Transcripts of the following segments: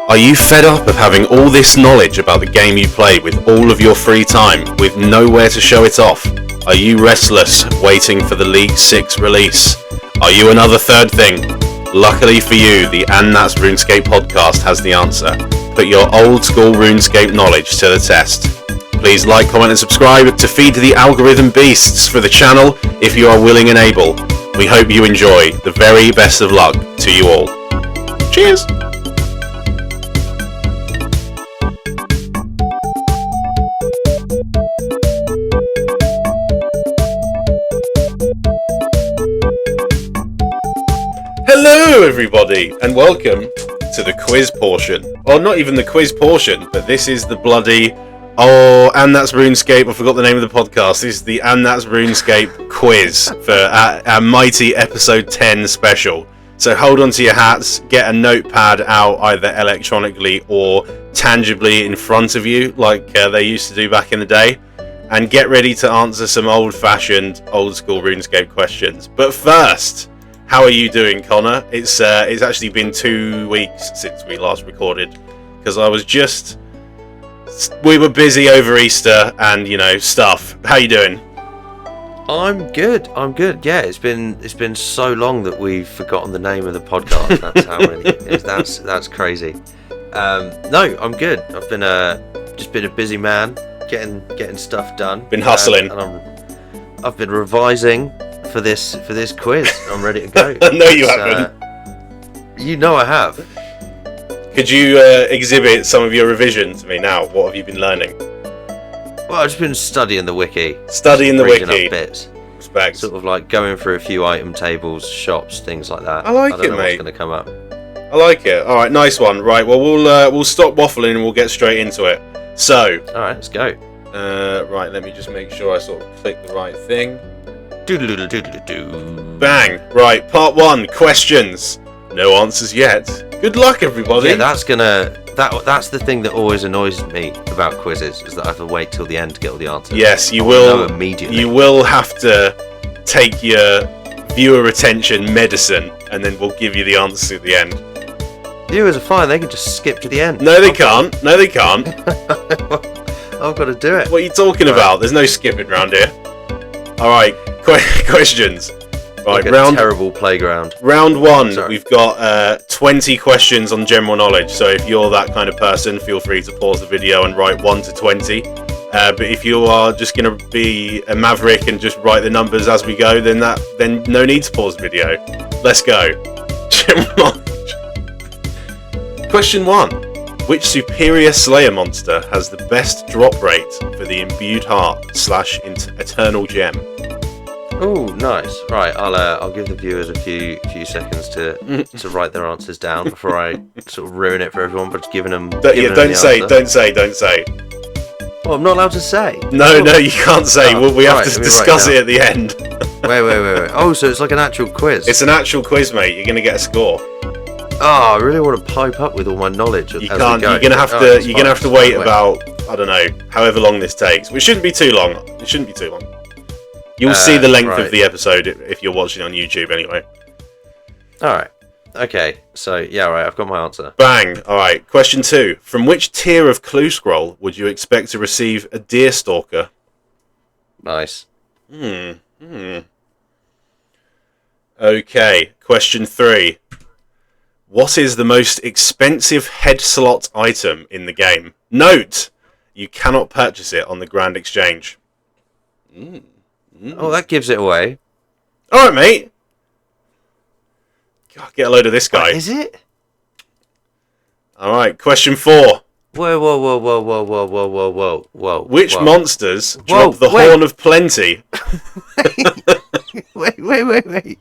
Are you fed up of having all this knowledge about the game you play with all of your free time, with nowhere to show it off? Are you restless, waiting for the League 6 release? Are you another third thing? Luckily for you, the And That's RuneScape podcast has the answer. Put your old school RuneScape knowledge to the test. Please like, comment and subscribe to feed the algorithm beasts for the channel if you are willing and able. We hope you enjoy. The very best of luck to you all. Cheers! Hello everybody and welcome to the quiz portion. Or not even the quiz portion, but this is the bloody... And That's RuneScape. I forgot the name of the podcast. This is the And That's RuneScape quiz for our mighty episode 10 special. So hold on to your hats, get a notepad out either electronically or tangibly in front of you like they used to do back in the day, and get ready to answer some old-fashioned, old-school RuneScape questions. But first, how are you doing, Connor? It's actually been 2 weeks since we last recorded, because we were busy over Easter and, stuff. How you doing? I'm good. Yeah, it's been so long that we've forgotten the name of the podcast. That's how many it is. That's crazy. No, I'm good. I've been just been a busy man, getting stuff done. Been hustling. And I've been revising for this quiz. I'm ready to go. No, you haven't. You know I have. Could you exhibit some of your revision to me now? What have you been learning? Well, I've just been studying the wiki. Studying the wiki. Up bits. Respect. Sort of like going through a few item tables, shops, things like that. I like it, don't know mate. What's going to come up. I like it. All right, nice one. Right, well, we'll stop waffling and we'll get straight into it. So. All right, let's go. Right, let me just make sure I sort of click the right thing. Doodle-doodle-doodle-doo. Bang. Right, part 1, questions. No answers yet. Good luck, everybody. Yeah, that's the thing that always annoys me about quizzes, is that I have to wait till the end to get all the answers. Yes, you will will know immediately. You will have to take your viewer retention medicine, and then we'll give you the answers at the end. Viewers are fine; they can just skip to the end. No, they can't. No, they can't. I've got to do it. What are you talking about? There's no skipping around here. All right, questions. Right, like a terrible playground. Round 1, Sorry. We've got 20 questions on general knowledge. So if you're that kind of person, feel free to pause the video and write 1 to 20. But if you are just going to be a maverick and just write the numbers as we go, then no need to pause the video. Let's go. General knowledge. Question 1. Which superior Slayer monster has the best drop rate for the Imbued Heart / Eternal Gem? Oh, nice. Right, I'll give the viewers a few seconds to write their answers down before I sort of ruin it for everyone. But giving them. Don't say. Well, I'm not allowed to say. No, you can't say. We have to discuss it at the end. Wait. Oh, so it's like an actual quiz. It's an actual quiz, mate. You're gonna get a score. Oh, I really want to pipe up with all my knowledge. You can't. You're gonna have to. You're gonna have to wait about, I don't know, however long this takes. Which shouldn't be too long. It shouldn't be too long. You'll see the length of the episode if you're watching on YouTube anyway. Alright. Okay. So, yeah, right. I've got my answer. Bang. Alright. Question 2. From which tier of clue scroll would you expect to receive a deer stalker? Nice. Okay. Question 3. What is the most expensive head slot item in the game? Note, you cannot purchase it on the Grand Exchange. Oh, that gives it away. Alright, mate. God, get a load of this guy. Is it? Alright, question 4. Whoa. Which monsters drop the Horn of Plenty? Wait.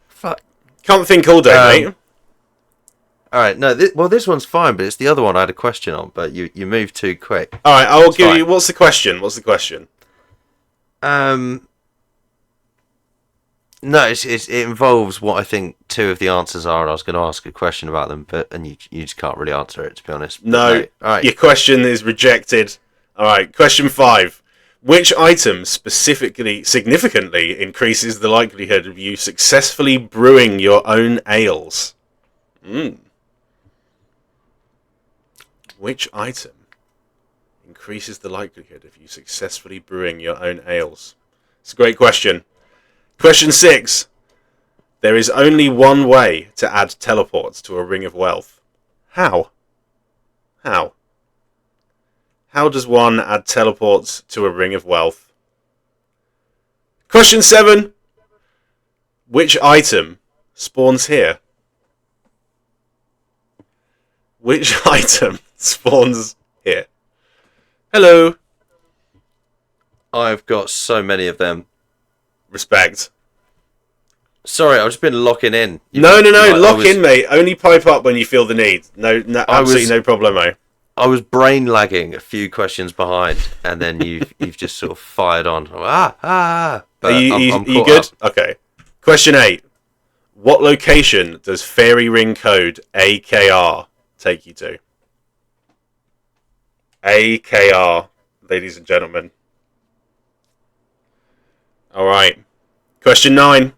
Fuck. Can't think all day, mate. Alright, no, this one's fine, but it's the other one I had a question on, but you moved too quick. Alright, I'll give you... What's the question? No, it involves what I think 2 of the answers are, and I was going to ask a question about them, and you just can't really answer it, to be honest. No, Alright. Your question is rejected. Alright, question 5. Which item significantly increases the likelihood of you successfully brewing your own ales? Which item increases the likelihood of you successfully brewing your own ales? It's a great question. Question 6. There is only one way to add teleports to a ring of wealth. How? How? How does one add teleports to a ring of wealth? Question 7. Which item spawns here? Which item spawns here? Hello. I've got so many of them. Respect. Sorry, I've just been locking in. No. Lock in, mate. Only pipe up when you feel the need. No, absolutely no problemo. I was brain lagging a few questions behind, and then you've just sort of fired on. But Are you good? Up. Okay. Question 8. What location does Fairy Ring code AKR take you to? AKR, ladies and gentlemen. Alright. Question 9.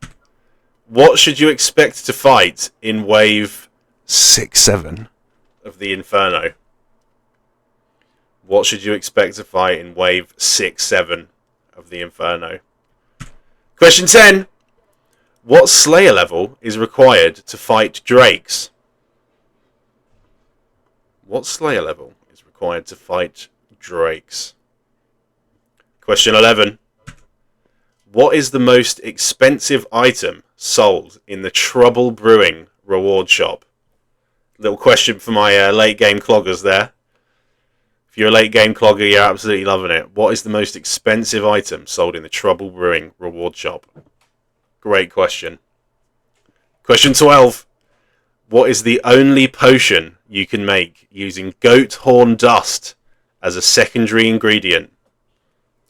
What should you expect to fight in wave 6-7 of the Inferno? What should you expect to fight in wave 6-7 of the Inferno? Question 10. What Slayer level is required to fight Drakes? What Slayer level is required to fight Drakes? Question 11. What is the most expensive item sold in the Trouble Brewing reward shop? Little question for my late game cloggers there. If you're a late game clogger, you're absolutely loving it. What is the most expensive item sold in the Trouble Brewing reward shop? Great question. Question 12. What is the only potion you can make using goat horn dust as a secondary ingredient?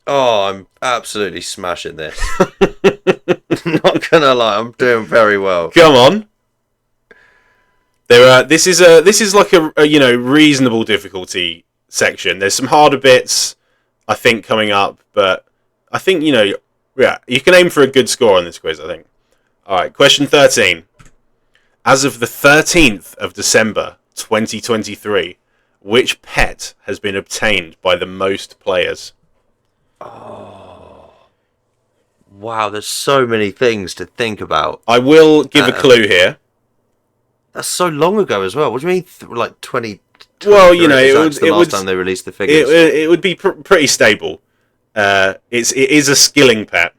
Oh, I'm absolutely smashing this. Not gonna lie, I'm doing very well. Come on. This is like a reasonable difficulty section. There's some harder bits, I think, coming up, but I think you can aim for a good score on this quiz, I think. All right, question 13. As of the 13th of December 2023, which pet has been obtained by the most players? Oh, wow, there's so many things to think about. I will give a clue here. That's so long ago as well. What do you mean, like 20? Well, the last time they released the figures. It would be pretty stable. It is a skilling pet.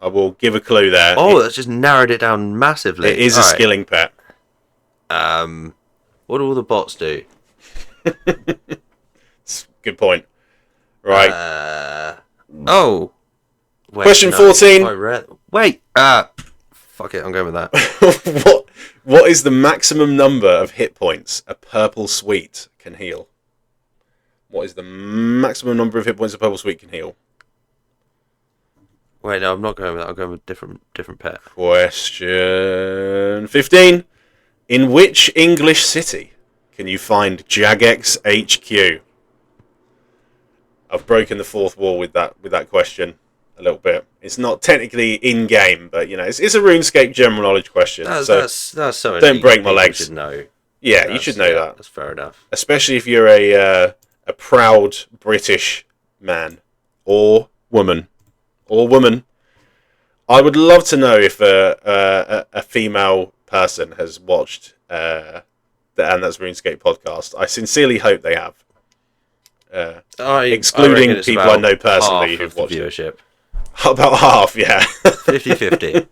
I will give a clue there. Oh, that's just narrowed it down massively. It is a skilling pet. What do all the bots do? Good point. Right. Wait, question 14. Wait. Fuck it. I'm going with that. What is the maximum number of hit points a purple sweet can heal? What is the maximum number of hit points a purple sweet can heal? Wait, no, I'm not going with that. I'm going with different pet. Question 15. In which English city can you find Jagex HQ? I've broken the fourth wall with that question a little bit. It's not technically in game, but it's a RuneScape general knowledge question. That's so don't break my legs. You should know. Yeah, you should know that. That's fair enough. Especially if you're a proud British man or woman. I would love to know if a female person has watched the And That's RuneScape podcast. I sincerely hope they have. Excluding people I know personally who've watched viewership. About half, yeah. 50-50.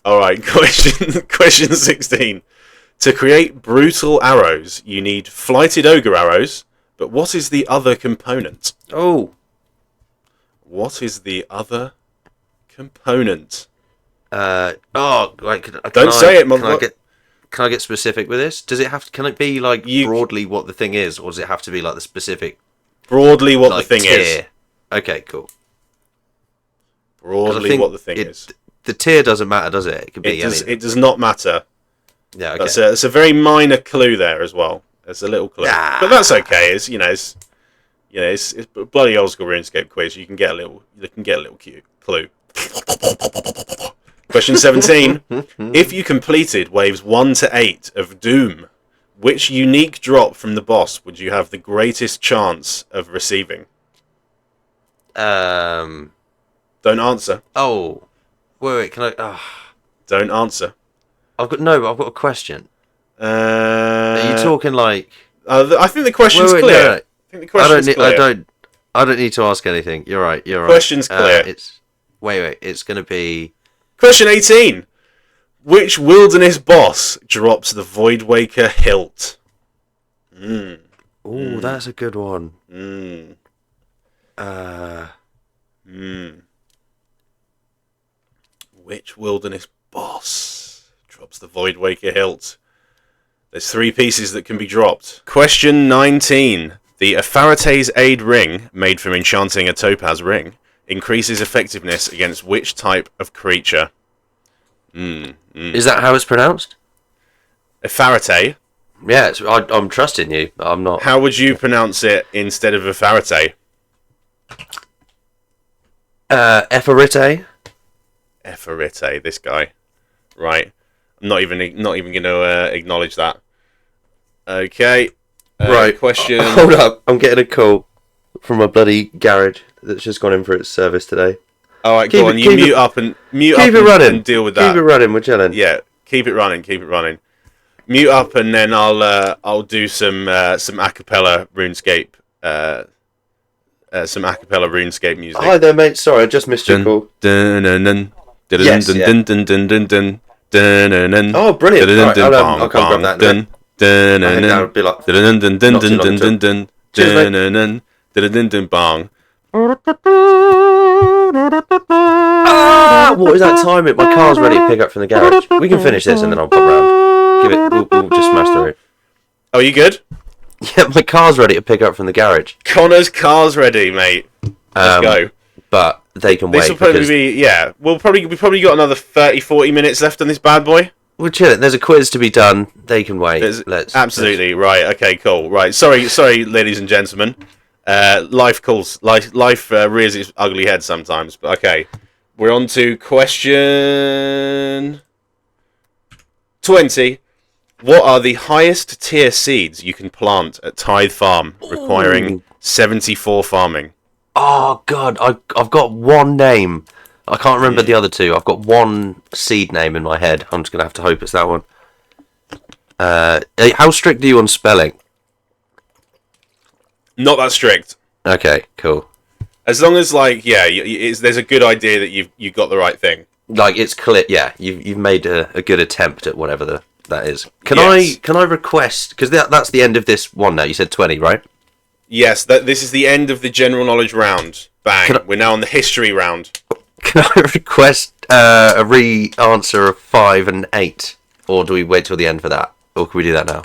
Alright, question 16. To create brutal arrows, you need flighted ogre arrows, but what is the other component? Oh. What is the other component? Don't say it, motherfucker. Can I get specific with this? Does it have to? Can it be like broadly what the thing is, or does it have to be like the specific? Broadly, what the thing tier? is. Okay, cool. Broadly, what the thing is. The tier doesn't matter, does it? It could be anything. It does not matter. Yeah, okay. It's a very minor clue there as well. It's a little clue, but that's okay. It's bloody old school RuneScape quiz. You can get a little clue. Question 17. If you completed waves 1 to 8 of Doom, Which unique drop from the boss would you have the greatest chance of receiving? Don't answer. Oh, wait. Can I? Don't answer. I've got a question. Are you Uh, talking like? I think the question's Wait, clear. no. I think the question's clear. I don't need to ask anything. You're right. Question's clear. Wait. It's gonna be Question 18. Which wilderness boss drops the Voidwaker hilt? That's a good one. Which wilderness boss drops the Voidwaker hilt? There's 3 pieces that can be dropped. Question 19. The Apharate's Aid ring, made from enchanting a topaz ring, increases effectiveness against which type of creature? Is that how it's pronounced? Apharate? Yeah, I'm trusting you. I'm not. How would you pronounce it instead of Apharate? Epharite? Epharite, this guy. Right. I'm not even going to acknowledge that. Okay. Right. Question. Hold up. I'm getting a call from a bloody garage that's just gone in for its service today. All right, go on. Mute up and deal with that. Keep it running. We're chilling. Yeah, keep it running. Mute up, and then I'll do some acapella RuneScape music. Hi there, mate. Sorry, I just missed your call. Yes, yeah. Oh, brilliant. Right, I'll come grab that then. I think that would be like what is that timing? My car's ready to pick up from the garage. We can finish this and then I'll pop round. We'll just smash through. Oh, you good? Yeah, my car's ready to pick up from the garage. Connor's car's ready, mate. Let's go. But they can wait. This will probably be, yeah. We've probably got another 30-40 minutes left on this bad boy. We're chilling. There's a quiz to be done. They can wait. Absolutely. Right. Okay. Cool. Right. Sorry, ladies and gentlemen. Life rears its ugly head sometimes. But okay, we're on to question 20. What are the highest tier seeds you can plant at Tithe Farm, requiring 74 farming? Oh God, I've got one name. I can't remember the other two. I've got one seed name in my head. I'm just gonna have to hope it's that one. How strict are you on spelling? Not that strict. Okay, cool. As long as there's a good idea that you got the right thing. Like it's clear. Yeah, you've made a good attempt at whatever that is. Can I request? Because that's the end of this one now. You said 20, right? Yes. This is the end of the general knowledge round. Bang. We're now on the history round. Can I request a re-answer of 5 and 8, or do we wait till the end for that, or can we do that now?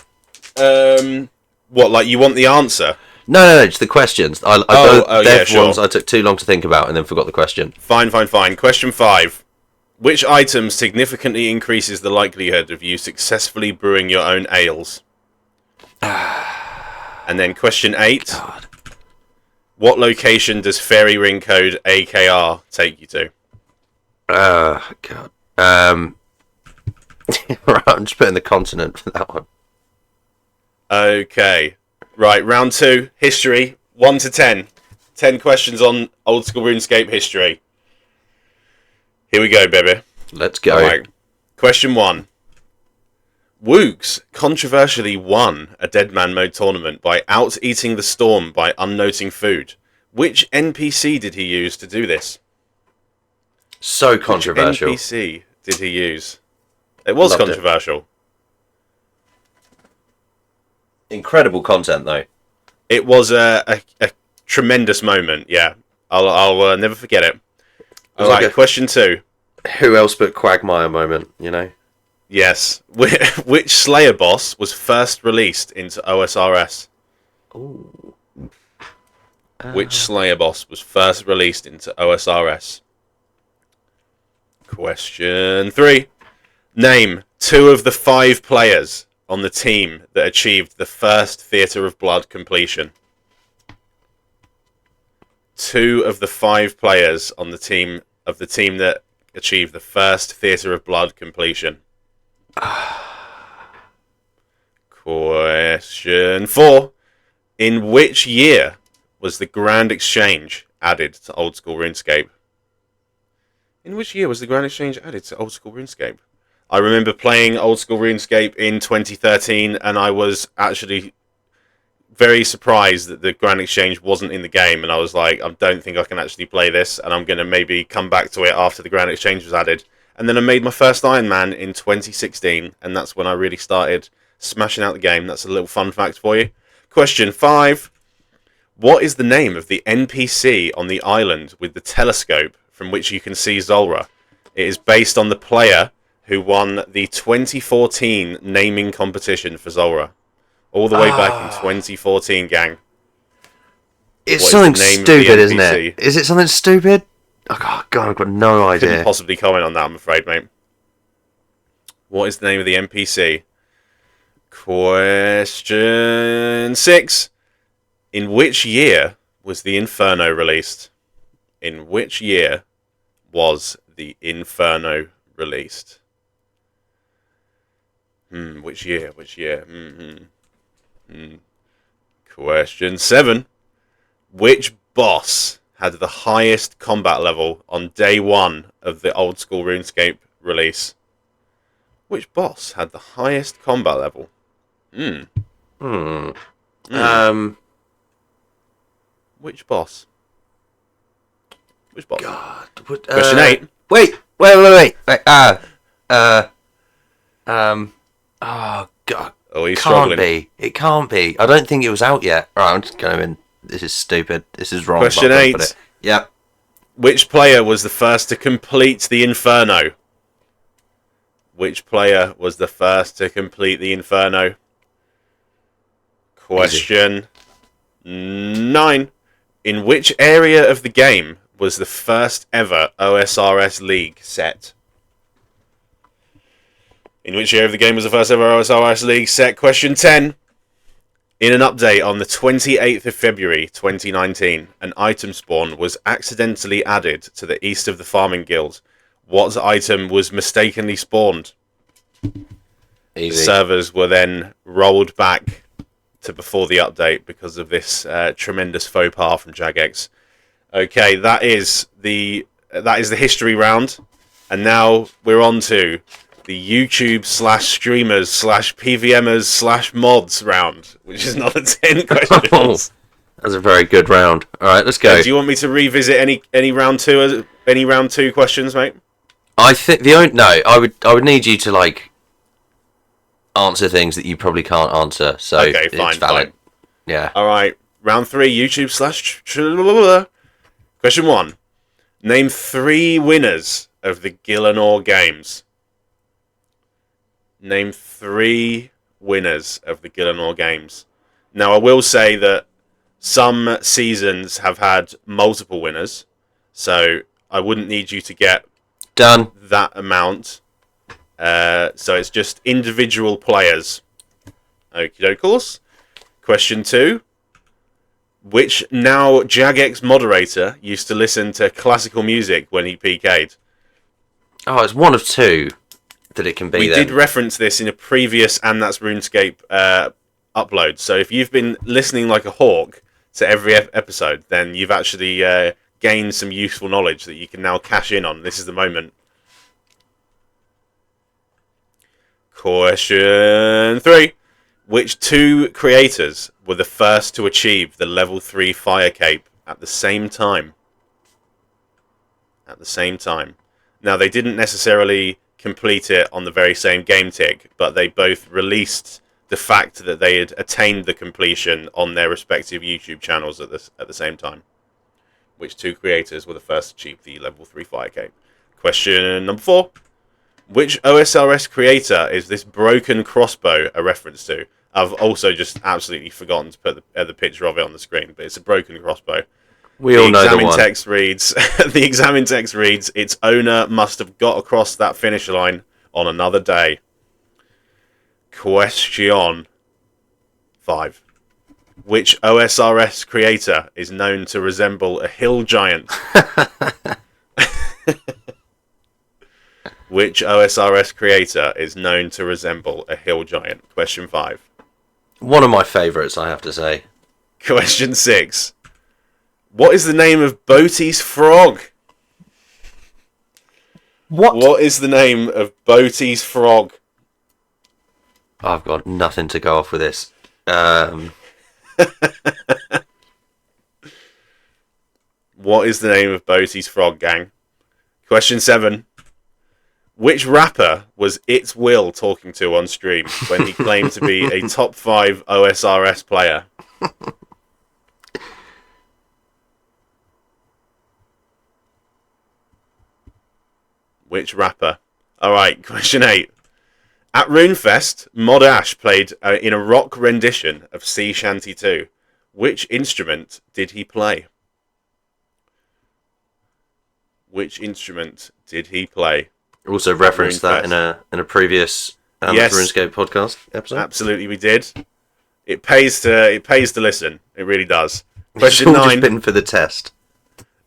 What? Like you want the answer? No, just the questions. Ones I took too long to think about and then forgot the question. Fine. Question 5. Which item significantly increases the likelihood of you successfully brewing your own ales? And then question 8. God. What location does Fairy Ring Code AKR take you to? God. Right, I'm just putting the continent for that one. Okay. Right, round 2, history, 1 to 10. 10 questions on old school RuneScape history. Here we go, baby. Let's go. Alright. Question 1. Woogs controversially won a Dead Man Mode tournament by out-eating the storm by unnoting food. Which NPC did he use to do this? So controversial. Which NPC did he use? It was controversial. Incredible content, though. It was a tremendous moment, yeah. I'll never forget it. Alright, question 2. Who else but Quagmire moment, you know? Yes. Which Slayer boss was first released into OSRS? Ooh. Which Slayer boss was first released into OSRS? Question 3. Name 2 of the 5 players on the team that achieved the first Theatre of Blood completion. 2 of the 5 players on the team that achieved the first Theatre of Blood completion. Question Question 4. In which year was the Grand Exchange added to Old School RuneScape? In which year was the Grand Exchange added to Old School RuneScape? I remember playing Old School RuneScape in 2013, and I was actually very surprised that the Grand Exchange wasn't in the game, and I was like, I don't think I can actually play this, and I'm going to maybe come back to it after the Grand Exchange was added. And then I made my first Iron Man in 2016, and that's when I really started smashing out the game. That's a little fun fact for you. Question 5. What is the name of the NPC on the island with the telescope from which you can see Zulrah? It is based on the player who won the 2014 naming competition for Zulrah. All the way back in 2014, gang. It's something stupid, isn't it? Is it something stupid? Oh, God, I've got no idea. Couldn't possibly comment on that, I'm afraid, mate. What is the name of the NPC? Question 6. In which year was the Inferno released? In which year was the Inferno released? Which year? Question 7. Which boss had the highest combat level on day 1 of the Old School RuneScape release? Which boss had the highest combat level? Which boss? Which boss? God. Question 8. Wait. Oh, God. Oh, he's struggling. It can't be. I don't think it was out yet. Right, I'm just going. This is stupid. This is wrong. Question 8. Yeah. Which player was the first to complete the Inferno? Which player was the first to complete the Inferno? Question 9. In which area of the game was the first ever OSRS League set? In which area of the game was the first ever OSRS League set? Question 10. In an update on the 28th of February 2019, an item spawn was accidentally added to the east of the Farming Guild. What item was mistakenly spawned? Easy. The servers were then rolled back to before the update because of this tremendous faux pas from Jagex. Okay, that is the history round, and now we're on to the YouTube /streamers /PVMers /mods round, which is another 10 questions. That's a very good round. All right, let's go. Do you want me to revisit any round two questions, mate? I think I would need you to answer things that you probably can't answer. So okay, fine, it's valid. Fine. Yeah. All right, round 3, YouTube / Question 1. Name 3 winners of the Gillenor Games. Name 3 winners of the Gillenor Games. Now, I will say that some seasons have had multiple winners, so I wouldn't need you to get done that amount. So it's just individual players. Okie doke. Question 2. Which now Jagex moderator used to listen to classical music when he PK'd? Oh, it's one of 2 that it can be. We did reference this in a previous And That's RuneScape upload. So if you've been listening like a hawk to every episode, then you've actually gained some useful knowledge that you can now cash in on. This is the moment. Question 3. Which 2 creators were the first to achieve the level 3 fire cape at the same time? At the same time. Now, they didn't necessarily complete it on the very same game tick, but they both released the fact that they had attained the completion on their respective YouTube channels at the same time. Which 2 creators were the first to achieve the level 3 fire cape? Question number 4. Which OSRS creator is this broken crossbow a reference to? I've also just absolutely forgotten to put the picture of it on the screen, but it's a broken crossbow. We all know the one. Text reads, the examine text reads, its owner must have got across that finish line on another day. Question 5. Which OSRS creator is known to resemble a hill giant? Which OSRS creator is known to resemble a hill giant? Question 5. One of my favourites, I have to say. Question 6. What is the name of Boaty's frog? What is the name of Boaty's frog? I've got nothing to go off with this. What is the name of Boaty's frog, gang? Question 7. Which rapper was It's Will talking to on stream when he claimed to be a top 5 OSRS player? Which rapper? Alright, question 8. At RuneFest, Mod Ash played in a rock rendition of Sea Shanty 2. Which instrument did he play? Which instrument did he play? Also referenced that in a previous Yes. RuneScape podcast episode. Absolutely, we did. It pays to listen. It really does. It's Question all 9. just been for the test.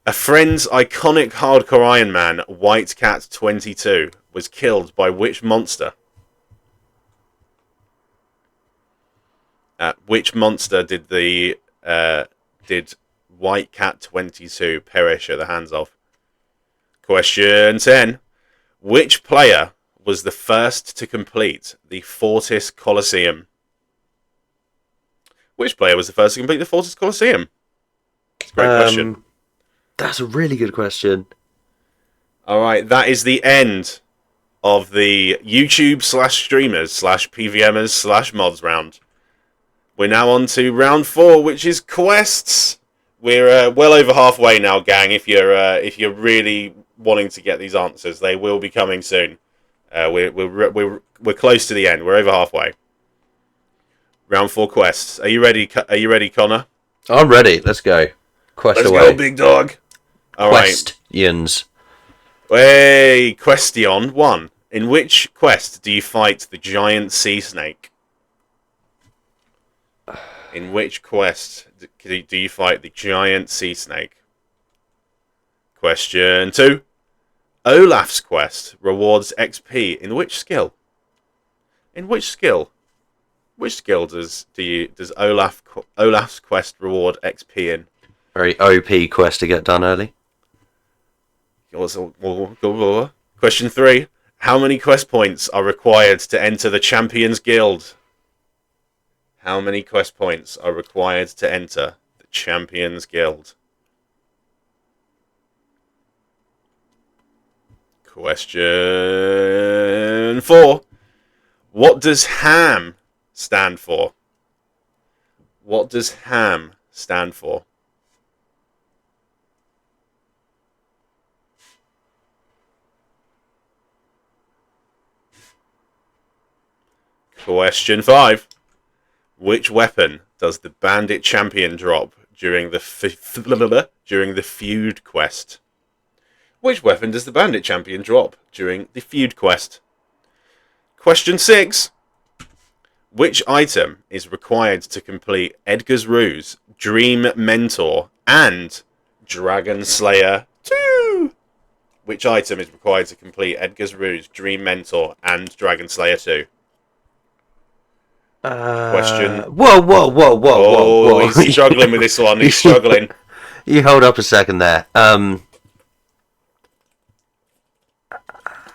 A friend's iconic hardcore Iron Man, White Cat 22, was killed by which monster? Which monster did White Cat 22 perish at the hands of? Question 10. Which player was the first to complete the Fortis Colosseum? Which player was the first to complete the Fortis Colosseum? It's a great question. That's a really good question. Alright, that is the end of the YouTube /streamers /PVMers /mods round. We're now on to round 4, which is quests. We're well over halfway now, gang. If you're really wanting to get these answers, they will be coming soon. We're close to the end. We're over halfway. Round 4 quests. Are you ready? Are you ready, Connor? I'm ready. Let's go. Quest Let's away. go, big dog. All right. Questions. Hey, question 1. In which quest do you fight the giant sea snake? In which quest do you fight the giant sea snake? Question 2. Olaf's quest rewards XP in which skill? In which skill? Which skill does Olaf's quest reward XP in? Very OP quest to get done early. Question 3. How many quest points are required to enter the Champions Guild? How many quest points are required to enter the Champions Guild? Question 4. What does HAM stand for? What does HAM stand for? Question 5. Which weapon does the Bandit Champion drop during the feud quest? Which weapon does the Bandit Champion drop during the feud quest? Question 6. Which item is required to complete Edgar's Ruse, Dream Mentor, and Dragon Slayer 2? Which item is required to complete Edgar's Ruse, Dream Mentor, and Dragon Slayer 2? Question. Whoa. He's struggling with this one. He's struggling. You hold up a second there.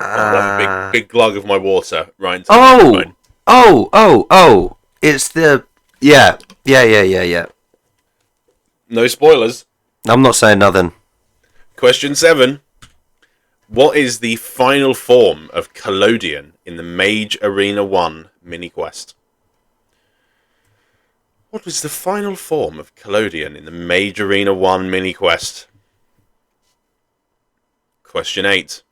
A big glug of my water right into the Oh! It's the yeah. No spoilers. I'm not saying nothing. Question 7. What is the final form of Collodion in the Mage Arena 1 mini-quest? What was the final form of Collodion in the Mage Arena 1 mini-quest? Question 8.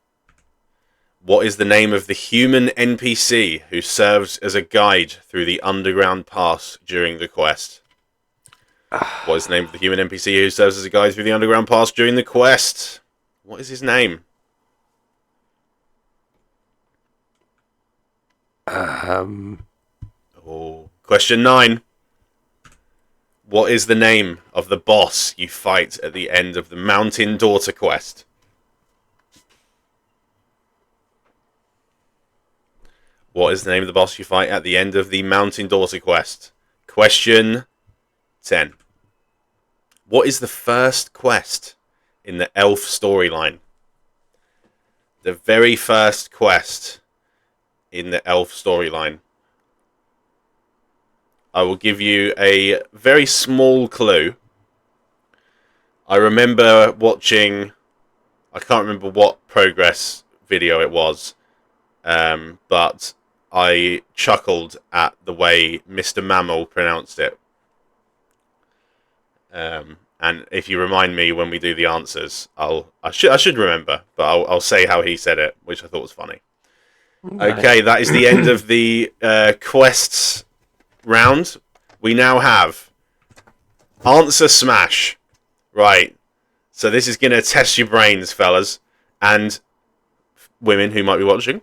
What is the name of the human NPC who serves as a guide through the underground pass during the quest? What is the name of the human NPC who serves as a guide through the underground pass during the quest? What is his name? Question 9. What is the name of the boss you fight at the end of the Mountain Daughter quest? What is the name of the boss you fight at the end of the Mountain Daughter quest? Question 10. What is the first quest in the elf storyline? The very first quest in the elf storyline. I will give you a very small clue. I remember watching, I can't remember what progress video it was, but I chuckled at the way Mr. Mammal pronounced it. And if you remind me when we do the answers, I should remember, but I'll say how he said it, which I thought was funny. Okay, that is the end of the quests round. We now have Answer Smash. Right. So this is going to test your brains, fellas, and women who might be watching.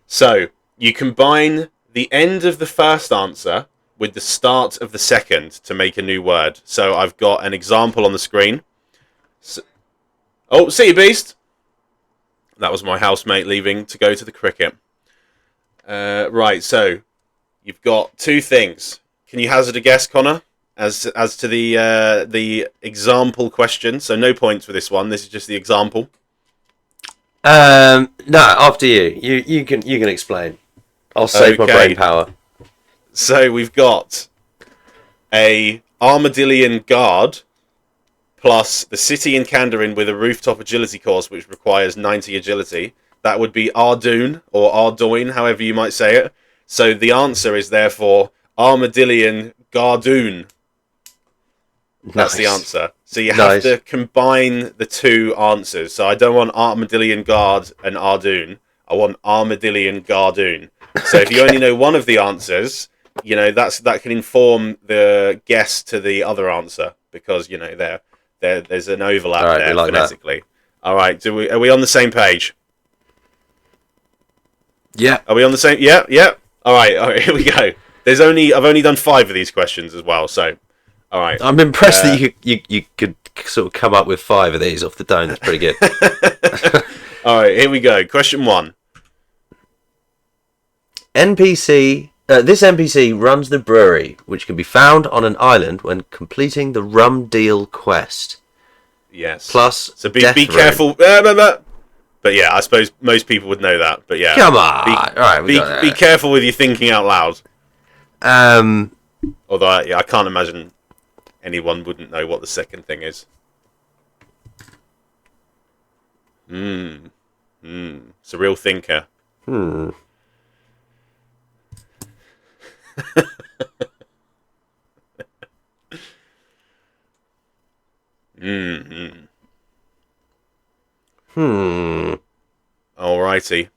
So you combine the end of the first answer with the start of the second to make a new word. So I've got an example on the screen. So, oh, see you, Beast. That was my housemate leaving to go to the cricket. Right, so you've got two things. Can you hazard a guess, Connor, as to the example question? So no points for this one. This is just the example. No, after you. You can explain. I'll save my brain power. So we've got a armadillion guard plus the city in Kandarin with a rooftop agility course which requires 90 agility. That would be Ardoon or Ardoin, however you might say it. So the answer is therefore Armadillion Gardoon. That's the answer. So you have to combine the two answers. So I don't want Armadillion Guard and Ardoon. I want Armadillion Gardoon. So if you only know one of the answers, you know that can inform the guess to the other answer because you know there's an overlap there phonetically. All right, are we on the same page? Yeah. Are we on the same? Yeah. All right. Here we go. I've only done 5 of these questions as well. So, all right. I'm impressed that you could sort of come up with 5 of these off the dome. That's pretty good. All right. Here we go. Question 1. This NPC runs the brewery, which can be found on an island when completing the rum deal quest. Yes. Plus, so be careful. But yeah, I suppose most people would know that. But yeah, come on. All right, be careful with your thinking out loud. Although I can't imagine anyone wouldn't know what the second thing is. It's a real thinker. Alrighty.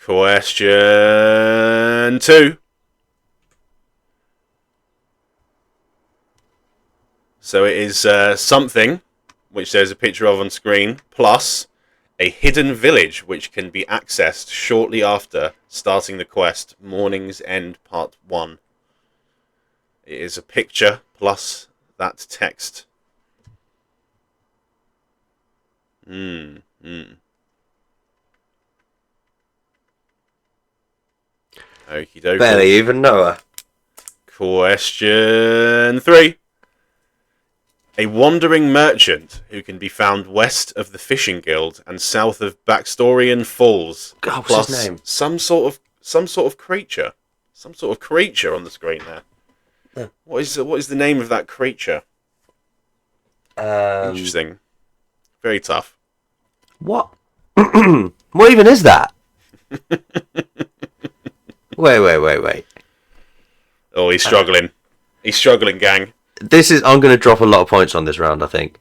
Question 2. So it is something which there's a picture of on screen, plus a hidden village which can be accessed shortly after starting the quest. Morning's End Part 1. It is a picture plus that text. Okie dokie. Barely even know her. Question 3. A wandering merchant who can be found west of the Fishing Guild and south of Backstorian Falls. God, what's plus his name? Some sort of creature. Some sort of creature on the screen there. Yeah. What is the name of that creature? Interesting. Very tough. What? What even is that? Wait. Oh, he's struggling. He's struggling, gang. I'm going to drop a lot of points on this round, I think.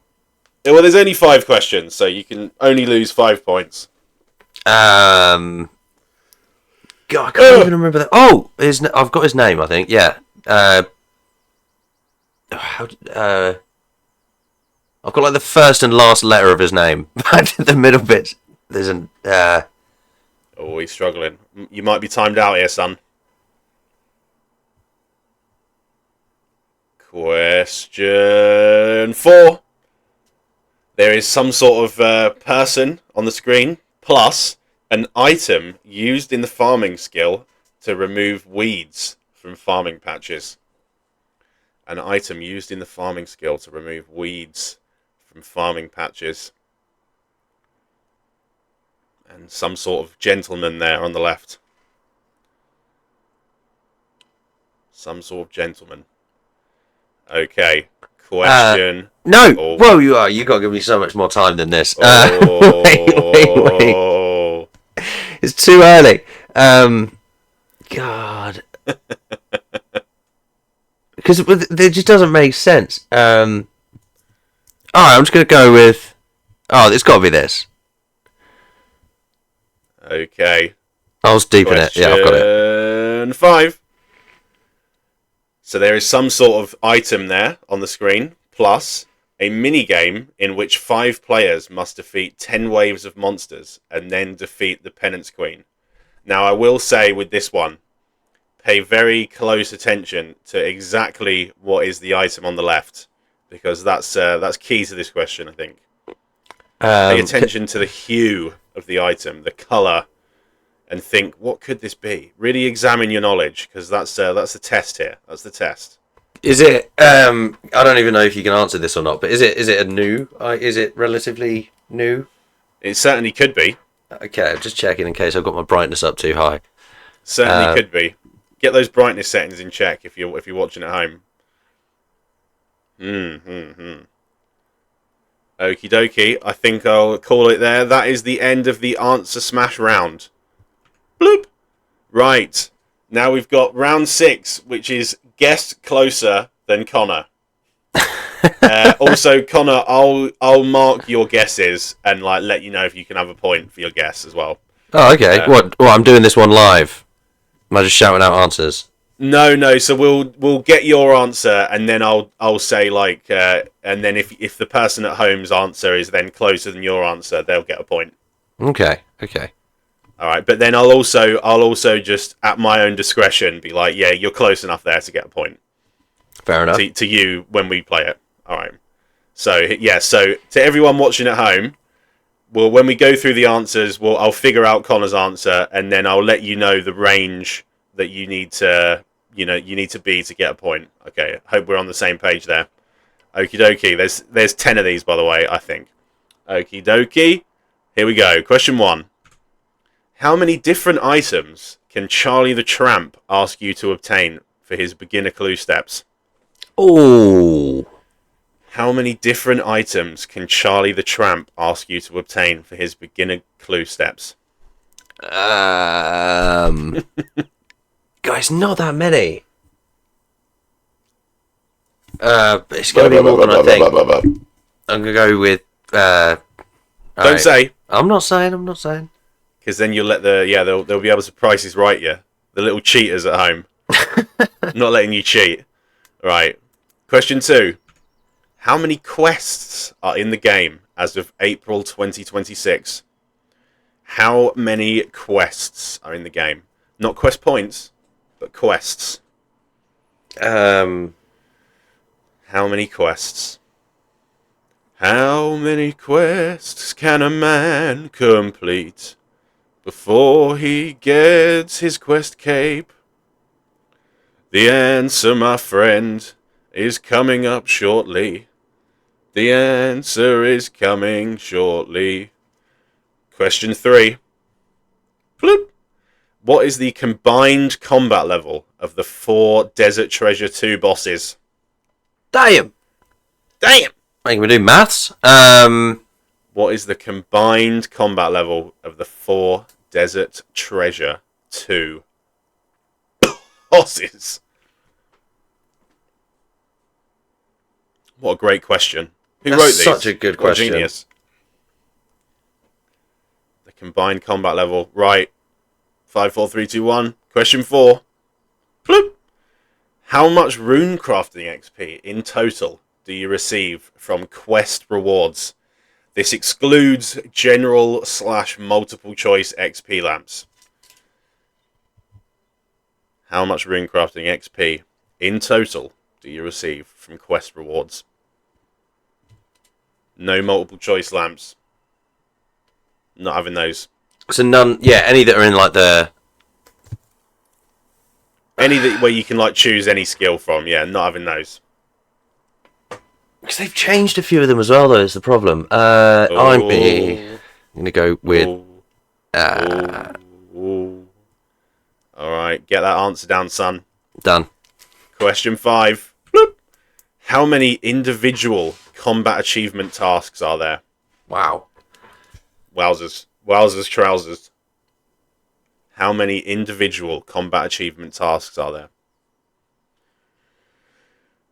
Yeah, well, there's only 5 questions, so you can only lose 5 points. God, I can't even remember that. Oh, I've got his name, I think. Yeah. I've got like the first and last letter of his name. The middle bit, there's an. Oh, he's struggling. You might be timed out here, son. Question 4. There is some sort of person on the screen, plus an item used in the farming skill to remove weeds from farming patches. An item used in the farming skill to remove weeds from farming patches. And some sort of gentleman there on the left. Some sort of gentleman. Okay. Question. No. Oh. Whoa, you are. You got to give me so much more time than this. Oh. Wait. It's too early. God. Because it just doesn't make sense. Alright, I'm just going to go with... Oh, it's got to be this. Okay. I was deep in it. Yeah, I've got it. Question 5. So there is some sort of item there on the screen, plus a mini game in which 5 players must defeat 10 waves of monsters and then defeat the Penance Queen. Now, I will say with this one, pay very close attention to exactly what is the item on the left, because that's key to this question, I think. Pay attention to the hue of the item, the colour, and think, what could this be? Really examine your knowledge, because that's the test here. That's the test. Is it? I don't even know if you can answer this or not. But is it a new? Is it relatively new? It certainly could be. Okay, I'm just checking in case I've got my brightness up too high. Certainly could be. Get those brightness settings in check if you're watching at home. Okie dokie. I think I'll call it there. That is the end of the answer smash round. Bloop. Right. Now we've got round 6, which is guess closer than Connor. Also, Connor, I'll mark your guesses and let you know if you can have a point for your guess as well. Oh, okay. What? I'm doing this one live. Am I just shouting out answers? No. So we'll get your answer, and then I'll say and then if the person at home's answer is then closer than your answer, they'll get a point. Okay. All right, but then I'll also just at my own discretion be like, yeah, you're close enough there to get a point. Fair enough. To you when we play it. All right. So yeah, so to everyone watching at home, well, when we go through the answers, I'll figure out Connor's answer, and then I'll let you know the range that you need to be to get a point. Okay, hope we're on the same page there. Okie dokie. There's 10 of these, by the way, I think. Okie dokie. Here we go. Question 1. How many different items can Charlie the Tramp ask you to obtain for his beginner clue steps? Oh. How many different items can Charlie the Tramp ask you to obtain for his beginner clue steps? Guys, not that many. It's going to be more than I think. I'm going to go with... Don't say. I'm not saying. Because then you'll let they'll be able to prices right you. The little cheaters at home. Not letting you cheat. Right. Question 2. How many quests are in the game as of April 2026? How many quests are in the game? Not quest points, but quests. How many quests? How many quests can a man complete before he gets his quest cape? The answer, my friend, is coming up shortly. The answer is coming shortly. Question 3. Bloop. What is the combined combat level of the 4 Desert Treasure 2 bosses? Damn! Can we do maths? What is the combined combat level of the 4 Desert Treasure 2 bosses? What a great question. Who wrote these? Such a good question. Genius. The combined combat level. Right. 5, 4, 3, 2, 1. Question 4. Bloop. How much rune crafting XP in total do you receive from quest rewards? This excludes general/multiple choice XP lamps. How much rune crafting XP in total do you receive from quest rewards? No multiple choice lamps. Not having those. So none. Yeah, any that are in the. Any where you can choose any skill from. Yeah, not having those. Because they've changed a few of them as well, though, is the problem. I'm going to go with... Alright, get that answer down, son. Done. Question 5. Bloop. How many individual combat achievement tasks are there? Wow. Wowzers. Wowzers trousers. How many individual combat achievement tasks are there?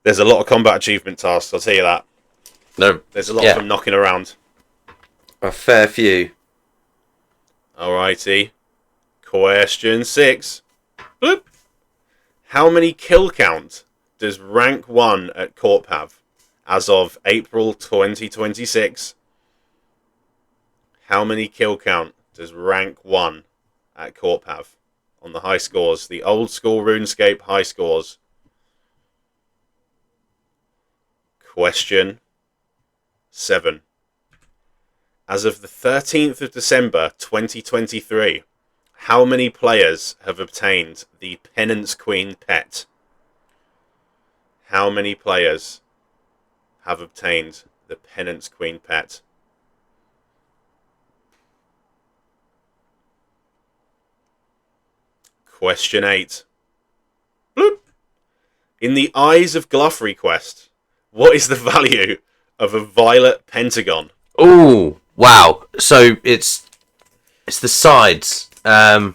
There's a lot of combat achievement tasks, I'll tell you that. No. There's a lot of them knocking around. A fair few. Alrighty. Question 6. Bloop. How many kill count does rank 1 at Corp have as of April 2026? How many kill count does rank 1 at Corp have on the high scores? The old school RuneScape high scores. Question 7. As of the 13th of December 2023, how many players have obtained the Penance Queen pet? How many players have obtained the Penance Queen pet? Question 8. Bloop. In the Eyes of Gluffrey quest, what is the value of a violet pentagon? Oh, wow. So it's the sides. Right.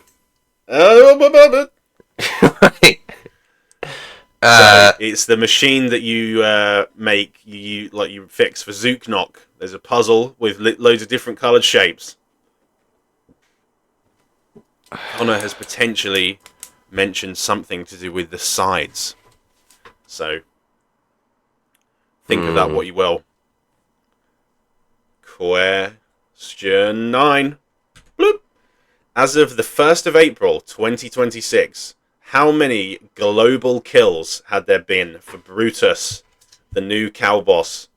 So it's the machine that you make, you fix for Zooknock. There's a puzzle with loads of different coloured shapes. Connor has potentially mentioned something to do with the sides. So think of that what you will. Question 9. Bloop. As of the 1st of April 2026, how many global kills had there been for Brutus, the new cow boss?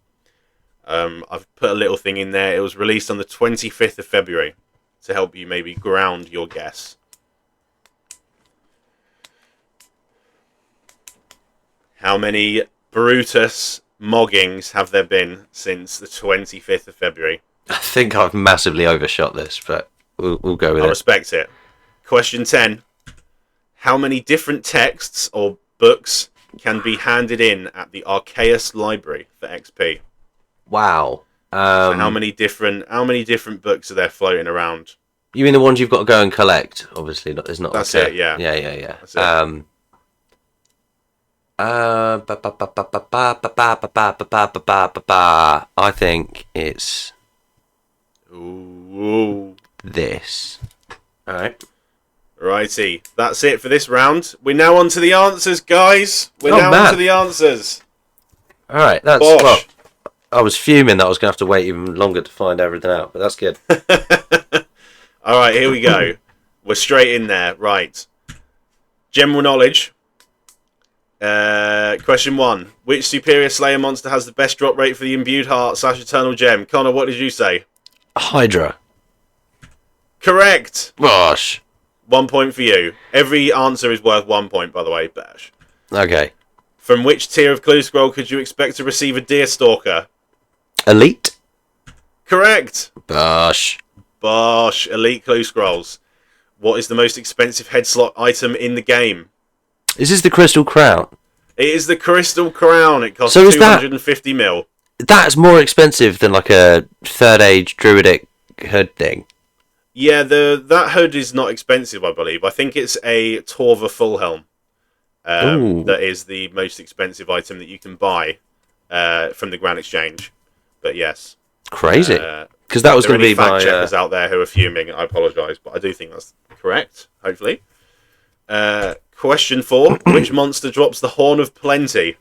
I've put a little thing in there. It was released on the 25th of February to help you maybe ground your guess. How many Brutus moggings have there been since the 25th of February? I think I've massively overshot this, but we'll go with it. I respect it. Question 10. How many different texts or books can be handed in at the Arceus Library for XP? Wow. So how many different books are there floating around? You mean the ones you've got to go and collect? Obviously, there's not. That's it. Yeah. Yeah. That's it. I think it's Ooh. this. All right. Righty. That's it for this round. We're now on to the answers, guys. We're on to the answers. All right. That's Bosh. well. I was fuming that I was going to have to wait even longer to find everything out, but that's good. All right, here we go. We're straight in there. Right. General knowledge. Question 1. Which Superior Slayer monster has the best drop rate for the Imbued Heart / Eternal Gem? Connor, what did you say? Hydra. Correct. Gosh. 1 point for you. Every answer is worth 1 point, by the way, Bash. Okay. From which tier of Clue Scroll could you expect to receive a Deerstalker? Elite. Correct. Gosh. Bosh. Elite Clue Scrolls. What is the most expensive head slot item in the game? Is this the Crystal Crown? It is the Crystal Crown. It costs 250 mil. That's more expensive than like a third age druidic hood thing. Yeah, that hood is not expensive, I believe. I think it's a Torva full helm. That is the most expensive item that you can buy from the Grand Exchange. But yes. Crazy. Because that was going to be fact checkers out there who are fuming. I apologise, but I do think that's correct, hopefully. Question 4. Which monster drops the Horn of Plenty?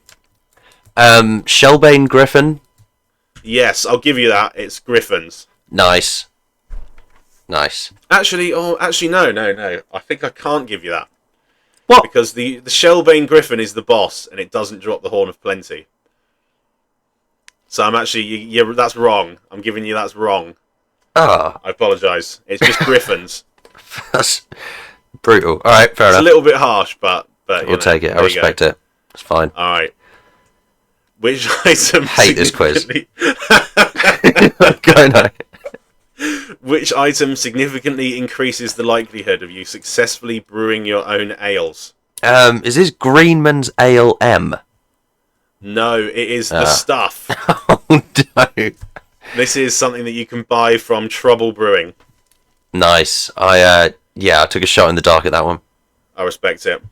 Shellbane Griffin. Yes, I'll give you that. It's Griffins. Nice. Actually, no. I think I can't give you that. What? Because the Shellbane Griffin is the boss, and it doesn't drop the Horn of Plenty. So I'm actually... that's wrong. I'm giving you that's wrong. Ah. I apologise. It's just Griffins. That's brutal. All right, fair enough. It's a little bit harsh, but we'll take it. I respect it. It's fine. All right. Which item Hate this quiz. significantly- Go no. Which item significantly increases the likelihood of you successfully brewing your own ales? Is this Greenman's Ale M? No, it is the stuff. Oh no. This is something that you can buy from Trouble Brewing. Nice. I took a shot in the dark at that one. I respect it.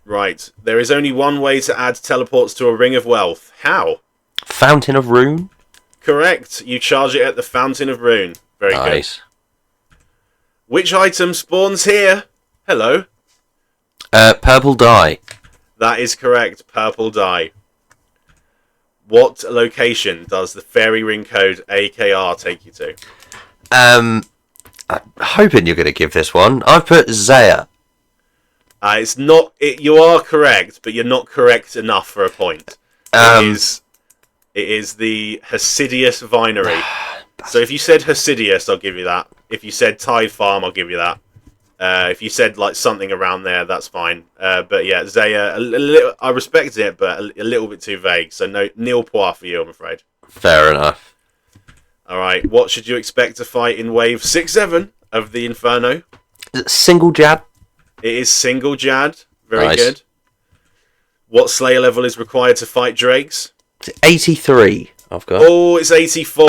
Right. There is only one way to add teleports to a Ring of Wealth. How? Fountain of Rune? Correct. You charge it at the Fountain of Rune. Very Nice. good. Which item spawns here? Hello. Purple dye. That is correct. Purple dye. What location does the fairy ring code AKR take you to? I'm hoping you're going to give this one. I've put Zaya. It's not. You are correct, but you're not correct enough for a point. It is the Hasidius Vinery. So if you said Hasidius, I'll give you that. If you said Tide Farm, I'll give you that. If you said like something around there, that's fine. But yeah, Zaya, I respect it, but a little bit too vague. So no nil point for you, I'm afraid. Fair enough. All right, what should you expect to fight in Wave 6-7 of the Inferno? Is it single jab? It is single Jad. Very Nice. good. What Slayer level is required to fight Drakes? It's 83. I've got. Oh, it's 84.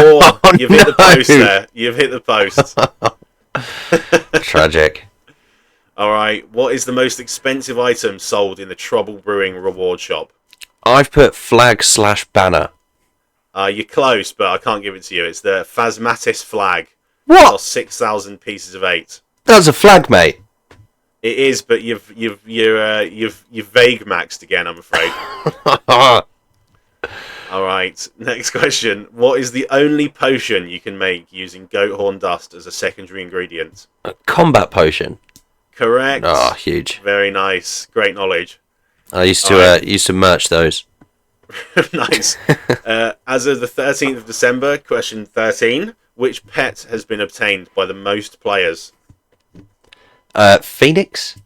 You've hit the post there. You've hit the post. Tragic. All right. What is the most expensive item sold in the Trouble Brewing reward shop? I've put flag/banner. You're close, but I can't give it to you. It's the Phasmatis flag. What? Costs 6,000 pieces of 8. That's a flag, mate. It is, but you've vague maxed again, I'm afraid. All right. Next question. What is the only potion you can make using goat horn dust as a secondary ingredient? A combat potion. Correct. Oh, huge. Very nice. Great knowledge. I used to merch those. Nice. As of the 13th of December, question 13. Which pet has been obtained by the most players? Phoenix?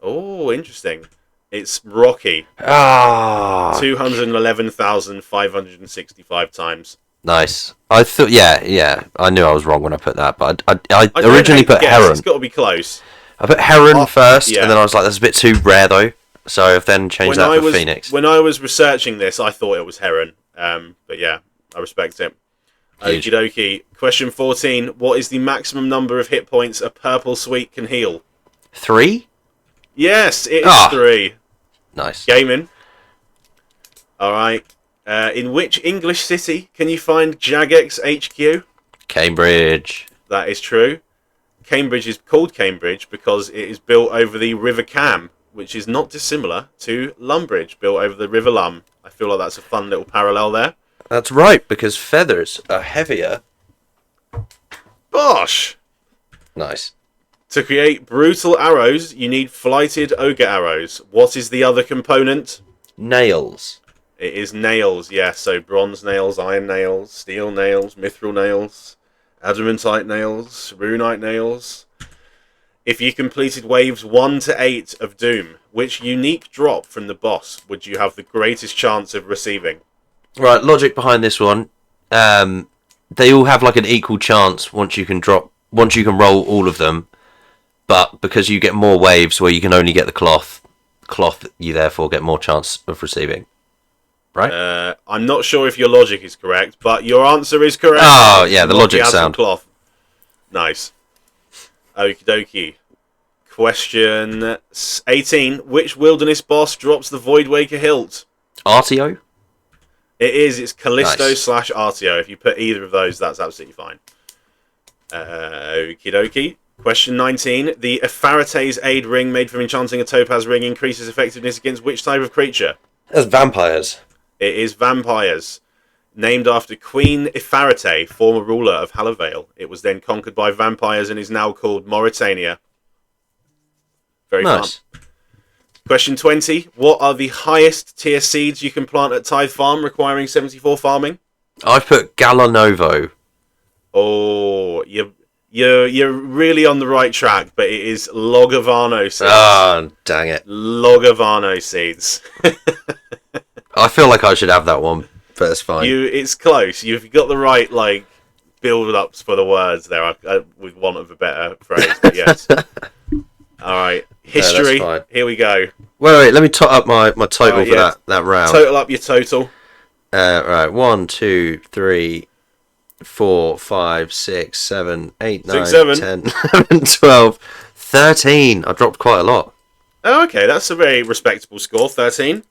Oh, interesting. It's Rocky. Ah. 211,565 times. Nice. I thought, yeah. I knew I was wrong when I put that, but I don't originally hate to put guess, Heron. It's got to be close. I put Heron first, yeah. and then I was like, that's a bit too rare, though. So I've then changed that for Phoenix. When I was researching this, I thought it was Heron. But yeah, I respect it. Huge. Okie dokie. Question 14. What is the maximum number of hit points a purple sweet can heal? 3? Yes, it is 3. Nice. Gaming. Alright. In which English city can you find Jagex HQ? Cambridge. That is true. Cambridge is called Cambridge because it is built over the River Cam, which is not dissimilar to Lumbridge, built over the River Lum. I feel like that's a fun little parallel there. That's right, because feathers are heavier. Bosh! Nice. To create brutal arrows, you need flighted ogre arrows. What is the other component? Nails. It is nails, yes. So bronze nails, iron nails, steel nails, mithril nails, adamantite nails, runite nails. If you completed waves 1 to 8 of Doom, which unique drop from the boss would you have the greatest chance of receiving? Right, logic behind this one. They all have like an equal chance once you can roll all of them. But because you get more waves where you can only get the cloth, you therefore get more chance of receiving. Right? I'm not sure if your logic is correct, but your answer is correct. Oh, yeah, the logic sound. Cloth. Nice. Okie dokie. Question 18. Which wilderness boss drops the Voidwaker hilt? Artio? It is. It's Callisto Nice. / Artio. If you put either of those, that's absolutely fine. Okie dokie. Question 19. The Epharates Aid Ring made from enchanting a topaz ring increases effectiveness against which type of creature? That's vampires. It is vampires. Named after Queen Epharate, former ruler of Halavale. It was then conquered by vampires and is now called Mauritania. Very Nice. fun. Question 20. What are the highest tier seeds you can plant at Tithe Farm requiring 74 farming? I've put Galanovo. Oh, you're really on the right track, but it is Logavano seeds. Oh, dang it. Logavano seeds. I feel like I should have that one, but it's fine. It's close. You've got the right build-ups for the words there. With want of a better phrase, but yes. All right, history. No, here we go. Wait. Let me tot up my total for that round. Total up your total. Right, 1, 2, 3, 4, 5, 6, 7, 8, 9, 10, 11, 12, 13. I dropped quite a lot. Oh, okay, that's a very respectable score. 13.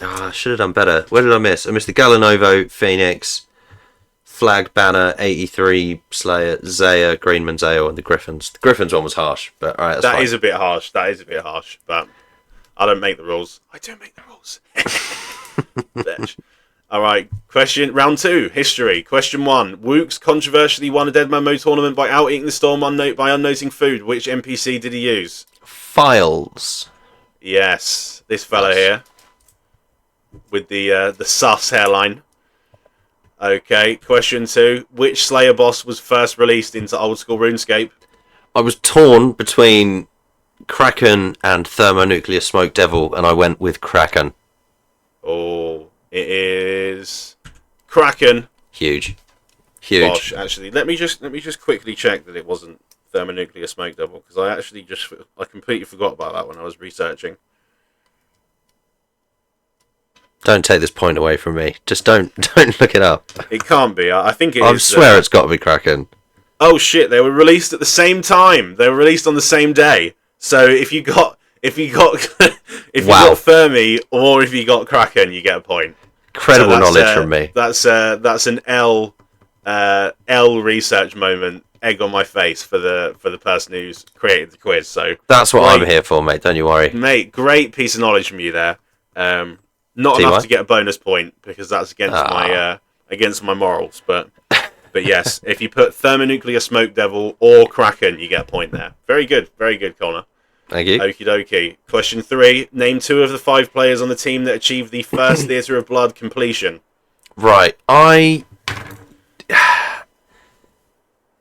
I should have done better. Where did I miss? I missed the Galanovo, Phoenix, Flag Banner, 83, Slayer, Zaya, Greenman Zale, and the Griffins. The Griffins one was harsh, but alright, that's fine. That is a bit harsh, but I don't make the rules. I don't make the rules. Bitch. Alright, round 2, history. Question 1. Wooks controversially won a Dead Man Mo tournament by out-eating the storm by unnoting food. Which NPC did he use? Files. Yes, this fella here. With the sus hairline. Okay, question 2. Which Slayer boss was first released into old school RuneScape? I was torn between Kraken and Thermonuclear Smoke Devil, and I went with Kraken. Oh, it is Kraken. Huge. Bosh, actually, let me just quickly check that it wasn't Thermonuclear Smoke Devil, because I completely forgot about that when I was researching. Don't take this point away from me. Just don't look it up. It can't be. I think it is. I swear it's got to be Kraken. Oh shit! They were released at the same time. They were released on the same day. So if you got Fermi or if you got Kraken, you get a point. Incredible knowledge from me. That's an L research moment. Egg on my face for the person who's created the quiz. So that's what I'm here for, mate. Don't you worry, mate. Great piece of knowledge from you there. Not enough to get a bonus point because that's against my morals. But yes, if you put Thermonuclear Smoke Devil or Kraken, you get a point there. Very good, Connor. Thank you. Okie dokie. Question 3. Name 2 of the 5 players on the team that achieved the first Theatre of Blood completion. Right,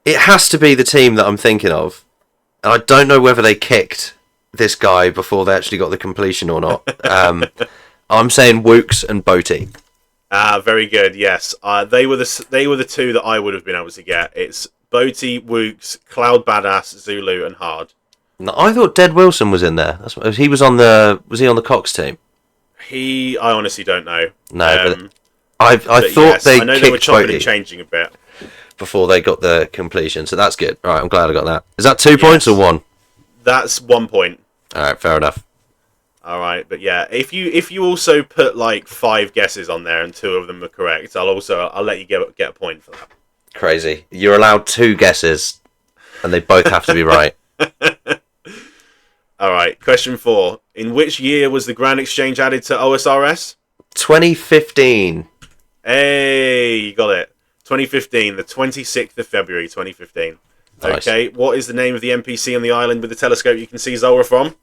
it has to be the team that I'm thinking of. I don't know whether they kicked this guy before they actually got the completion or not. I'm saying Wooks and Boaty. Very good. Yes, they were the 2 that I would have been able to get. It's Boaty, Wooks, Cloud Badass, Zulu, and Hard. No, I thought Dead Wilson was in there. Was he on the Cox team? I honestly don't know. No, but I thought yes, I know they were chopping and changing a bit before they got the completion, so that's good. All right, I'm glad I got that. Is that 2 points or 1? That's 1 point. All right, fair enough. All right, but yeah, if you also put 5 guesses on there and 2 of them are correct, I'll let you get a point for that. Crazy. You're allowed 2 guesses, and they both have to be right. All right, question 4. In which year was the Grand Exchange added to OSRS? 2015. Hey, you got it. 2015, the 26th of February, 2015. Nice. Okay, what is the name of the NPC on the island with the telescope you can see Zora from?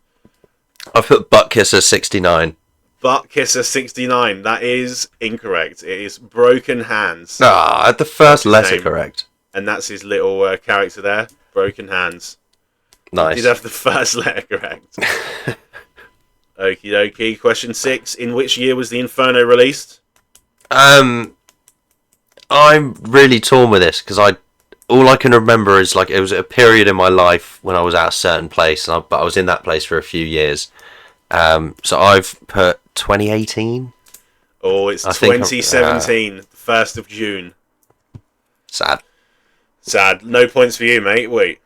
I put Buttkisser 69. Buttkisser 69. That is incorrect. It is Broken Hands. Ah, I had the first letter correct. And that's his little character there. Broken Hands. Nice. He did have the first letter correct. Okie dokie. Question 6. In which year was the Inferno released? I'm really torn with this because all I can remember is it was a period in my life when I was at a certain place, but I was in that place for a few years. So I've put 2018. Oh, it's 2017, 1st of June. Sad. No points for you, mate. Wait.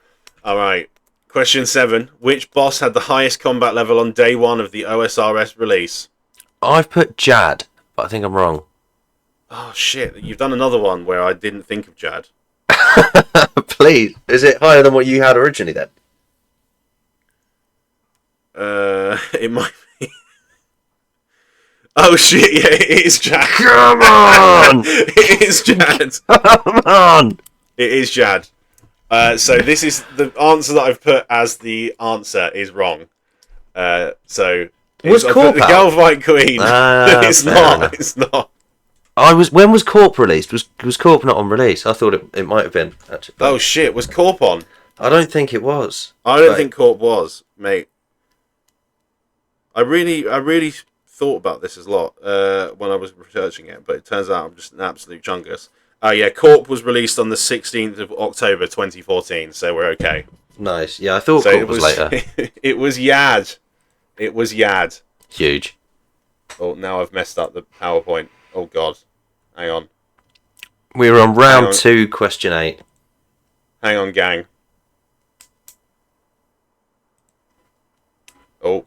All right. Question 7. Which boss had the highest combat level on day 1 of the OSRS release? I've put Jad, but I think I'm wrong. Oh, shit. You've done another one where I didn't think of Jad. Please. Is it higher than what you had originally then? It might be. Oh, shit. Yeah, it is Jad. Come on! It is Jad. Come on! It is Jad. So this is the answer that I've put as the answer is wrong. So was Corp the Galvite Queen? It's not. It's not. When was Corp released? Was Corp not on release? I thought it might have been actually. Oh shit! Was Corp on? I don't think it was. I don't think Corp was, mate. I really thought about this a lot when I was researching it, but it turns out I'm just an absolute chungus. Oh yeah, Corp was released on the 16th of October 2014, so we're okay. Nice. Yeah, I thought So Corp was later. It was Yad. It was Yad. Huge. Oh, now I've messed up the PowerPoint. Oh god. Hang on. We're on round 2, question 8. Hang on, gang. Oh.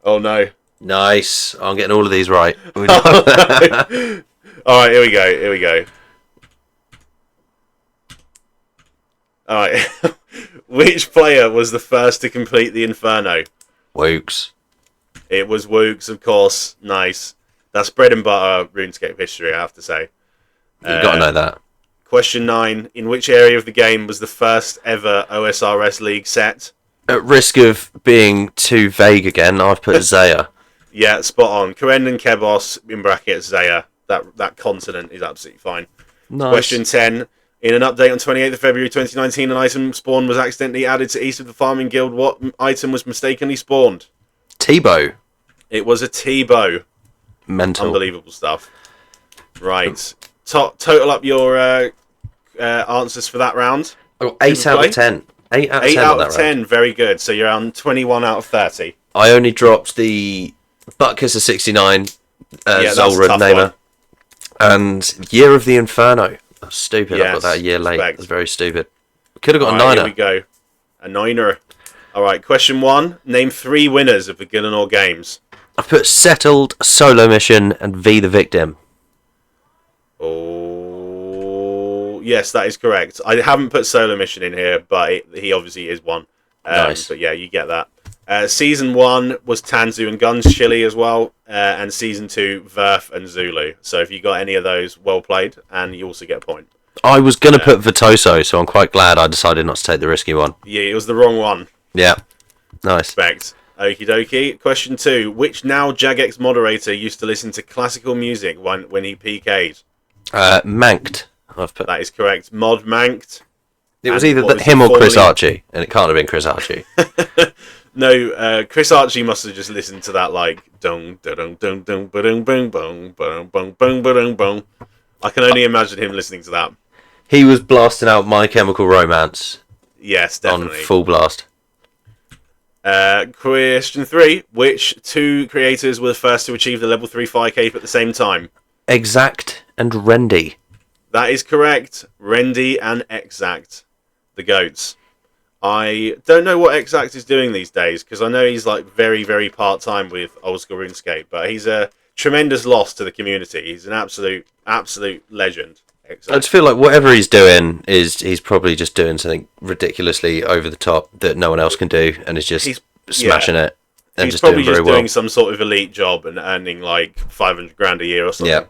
Oh no. Nice. I'm getting all of these right. Alright, here we go. Alright. Which player was the first to complete the Inferno? Wooks. It was Wooks, of course. Nice. That's bread and butter RuneScape history, I have to say. You've got to know that. Question 9. In which area of the game was the first ever OSRS League set? At risk of being too vague again, I've put Zaya. Yeah, spot on. Karen and Kebos, in brackets, Zaya. That continent is absolutely fine. Nice. Question 10. In an update on 28th of February 2019, an item spawn was accidentally added to East of the Farming Guild. What item was mistakenly spawned? T-bow. It was a T-bow. Mental. Unbelievable stuff. Right. Total up your answers for that round. I got 8 out of 10. 8 out of 10. 8 out of 10. Very good. So you're on 21 out of 30. I only dropped the Buttkisser 69 Zolrud Namer. And Year of the Inferno. That's stupid. I got that a year late. That's very stupid. Could have got a 9er. Here we go. A 9er. Alright, question 1. Name 3 winners of the Gillenor Games. I put Settled, Solo Mission, and V the Victim. Oh, yes, that is correct. I haven't put Solo Mission in here, but he obviously is one. Nice. But yeah, you get that. Season 1 was Tanzu and Guns Chili as well, and Season 2, Verf and Zulu. So if you got any of those, well played, and you also get a point. I was going to put Vitoso, so I'm quite glad I decided not to take the risky one. Yeah, it was the wrong one. Yeah. Nice. Respect. Okie dokie. Question 2. Which now Jagex moderator used to listen to classical music when he PK'd? Manked, I've put. That is correct. Mod Manked. It was either him or Chris Archie, and it can't have been Chris Archie. No, Chris Archie must have just listened to that like dong dong dong dong ba-dong bong bong ba-dong bong bong ba-dong bong. I can only imagine him listening to that. He was blasting out My Chemical Romance. Yes, definitely. On full blast. Question 3. Which 2 creators were the first to achieve the level 3 fire cape at the same time? Exact and Rendy. That is correct. Rendy and Exact. The goats. I don't know what Exact is doing these days, because I know he's like very, very part-time with old school RuneScape, but he's a tremendous loss to the community. He's an absolute legend. Exact. I just feel like whatever he's doing he's probably just doing something ridiculously over the top that no one else can do, and is just smashing it. And he's just probably doing very just doing well. some sort of elite job and earning like 500 grand a year or something. Yeah.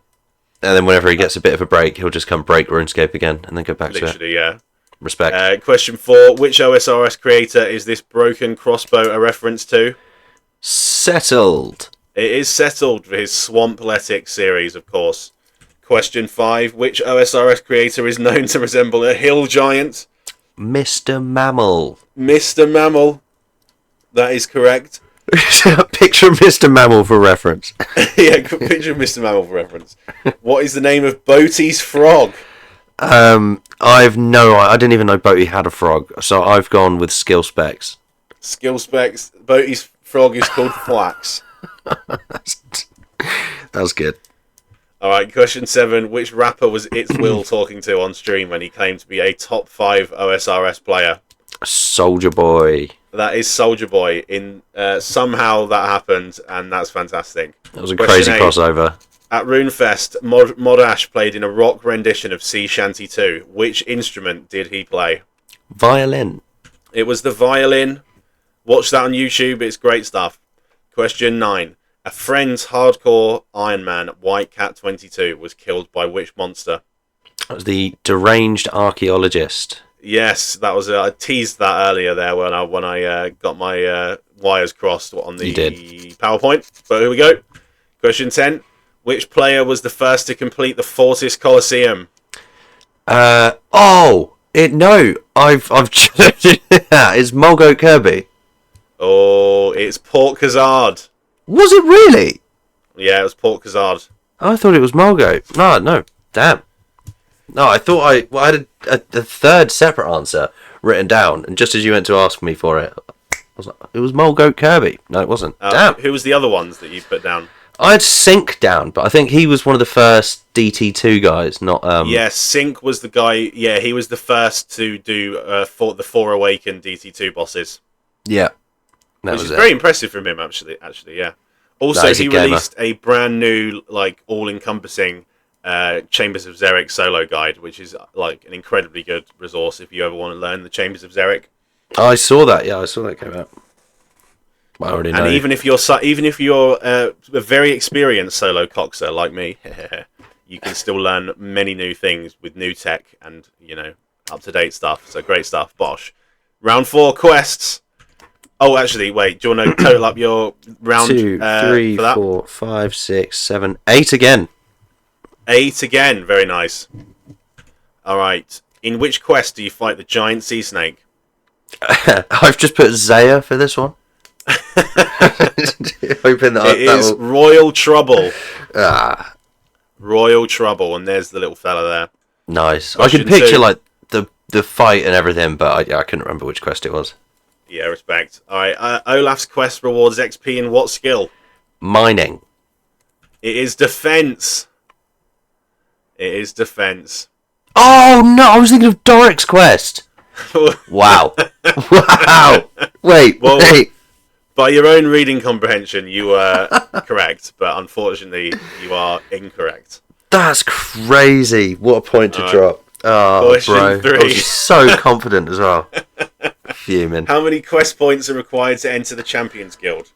And then whenever he gets a bit of a break, he'll just come break RuneScape again and then go back to it. Literally, yeah. Respect. Question 4. Which OSRS creator is this broken crossbow a reference to? Settled. It is Settled for his Swampletic series, of course. Question 5. Which OSRS creator is known to resemble a hill giant? Mr. Mammal. Mr. Mammal. That is correct. Picture Mr. Mammal for reference. Yeah, picture Mr. Mammal for reference. What is the name of Boaty's frog? I didn't even know Boaty had a frog, so I've gone with skill specs. Skill specs. Boaty's frog is called Flax. That's good. Alright, question 7. Which rapper was It's Will talking to on stream when he claimed to be a top 5 OSRS player? Soldier Boy. That is Soldier Boy. Somehow that happened, and that's fantastic. That was a crazy crossover. At RuneFest, Modash played in a rock rendition of Sea Shanty 2. Which instrument did he play? Violin. It was the violin. Watch that on YouTube, it's great stuff. Question 9. A friend's hardcore Iron Man, White Cat 22, was killed by which monster? That was the deranged archaeologist. Yes, that was. I teased that earlier there when I got my wires crossed on the PowerPoint. But here we go. Question 10. Which player was the first to complete the Fortis Coliseum? I've it's Mulgoat Kirby. Oh, it's Port Khazard. Was it really? Yeah, it was Port Khazard. I thought it was Mulgo. No, damn. No, I thought I had a third separate answer written down, and just as you went to ask me for it, I was like, it was Mulgoat Kirby. No, it wasn't. Damn. Who was the other ones that you put down? I had Sync down, but I think he was one of the first DT2 guys, not... Yeah, Sync was the guy... Yeah, he was the first to do for the 4 Awakened DT2 bosses. Yeah. Which is very impressive from him, actually, yeah. Also, he released a brand new, like, all-encompassing Chambers of Xeric solo guide, which is, like, an incredibly good resource if you ever want to learn the Chambers of Xeric. I saw that, yeah, I saw that came out. I already know. And even if you're a very experienced solo coxer like me, you can still learn many new things with new tech and, you know, up-to-date stuff. So great stuff, Bosh. Round 4 quests. Oh, actually, wait. Do you want to total up your round? 2, 3, for that? 4, 5, 6, 7, 8 again. 8 again. Very nice. All right. In which quest do you fight the giant sea snake? I've just put Zaya for this one. Hoping that it is Royal Trouble. Ah, Royal Trouble, and there's the little fella there. nice. Question I can picture 2. like the fight and everything, but I couldn't remember which quest it was. Yeah, respect. All right. Olaf's quest rewards XP in what skill? Mining. It is defense. It is defense. Oh no! I was thinking of Doric's quest. Wow. Wow. Wait. Well, wait. by your own reading comprehension, you were correct, but unfortunately, you are incorrect. That's crazy. What a point to drop. Oh, Question 3. I was so confident as well. Fuming. How many quest points are required to enter the Champions Guild?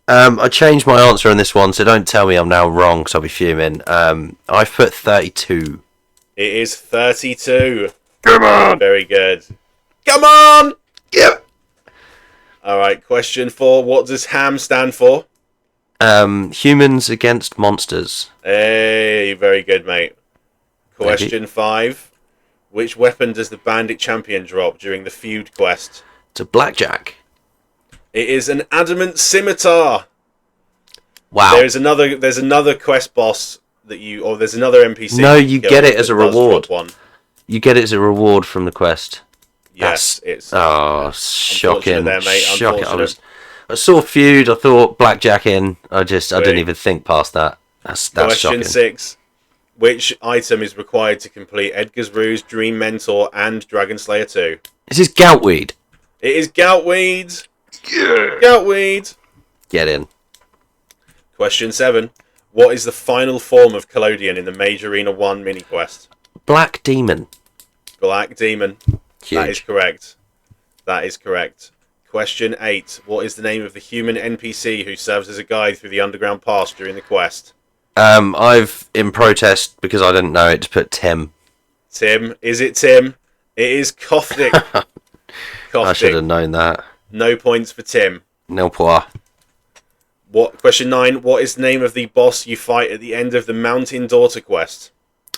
I changed my answer on this one, so don't tell me I'm now wrong, because I'll be fuming. I've put 32. It is 32. Come on! Very good. Come on! Yep. Alright, question 4. What does HAM stand for? Humans against monsters. Hey, very good, mate. Question 5. Which weapon does the Bandit Champion drop during the feud quest? It's a blackjack. It is an adamant scimitar. Wow. There's another quest boss that there's another NPC. No, you get it as a reward. One. You get it as a reward from the quest. Yes, it's shocking. There, mate. Shocking. I saw feud. I thought blackjack in. I didn't even think past that. That's Question shocking. 6. Which item is required to complete Edgar's Ruse, Dream Mentor, and Dragon Slayer 2? This is goutweed. It is Goutweed. Yeah. Goutweed. Get in. Question 7. What is the final form of Collodion in the Mage Arena 1 mini quest? Black demon. Black Demon. Huge. That is correct. That is correct. Question 8. What is the name of the human NPC who serves as a guide through the underground pass during the quest? I've, in protest, because I didn't know it, to put Tim. Tim. Is it Tim? It is Koftik. I should have known that. No points for Tim. Nil point. Question 9. What is the name of the boss you fight at the end of the Mountain Daughter quest?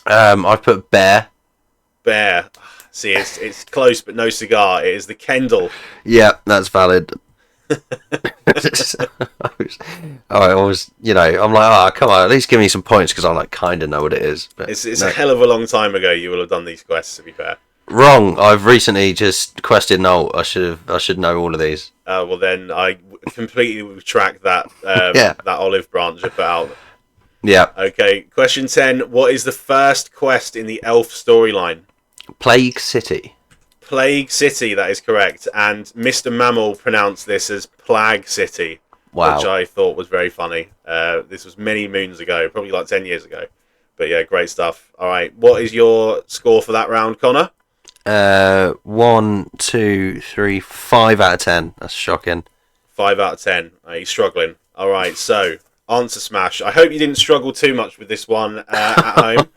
I've put Bear. Bear. See, it's close, but no cigar. It is the Kendall. Yeah, that's valid. I was, I'm like, oh, come on, at least give me some points, because I kind of know what it is. But it's a hell of a long time ago you will have done these quests, to be fair. Wrong. I've recently just quested Noel. I should know all of these. Well, then I completely retract that that olive branch I put out. Yeah. Okay. Question 10. What is the first quest in the Elf storyline? Plague City. Plague City. That is correct. And Mr. Mammal pronounced this as Plague City. Wow. Which I thought was very funny. This was many moons ago, probably like 10 years ago. But yeah, great stuff. All right. What is your score for that round, Connor? 1, 2, 3, 5 out of 10. That's shocking. 5 out of 10. Are you struggling? All right. So, answer smash. I hope you didn't struggle too much with this one at